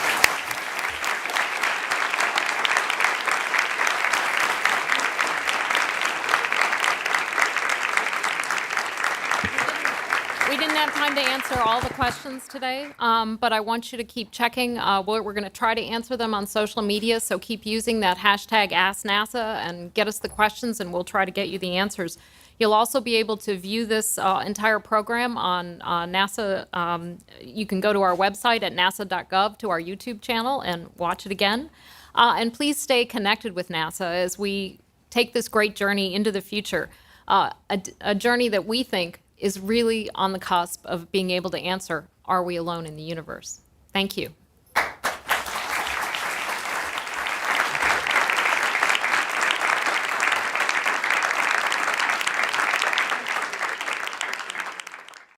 We didn't have time to answer all the questions today, but I want you to keep checking. We're going to try to answer them on social media, so keep using that hashtag AskNASA and get us the questions, and we'll try to get you the answers. You'll also be able to view this entire program on NASA. You can go to our website at nasa.gov, to our YouTube channel, and watch it again. And please stay connected with NASA as we take this great journey into the future, a journey that we think is really on the cusp of being able to answer, are we alone in the universe? Thank you.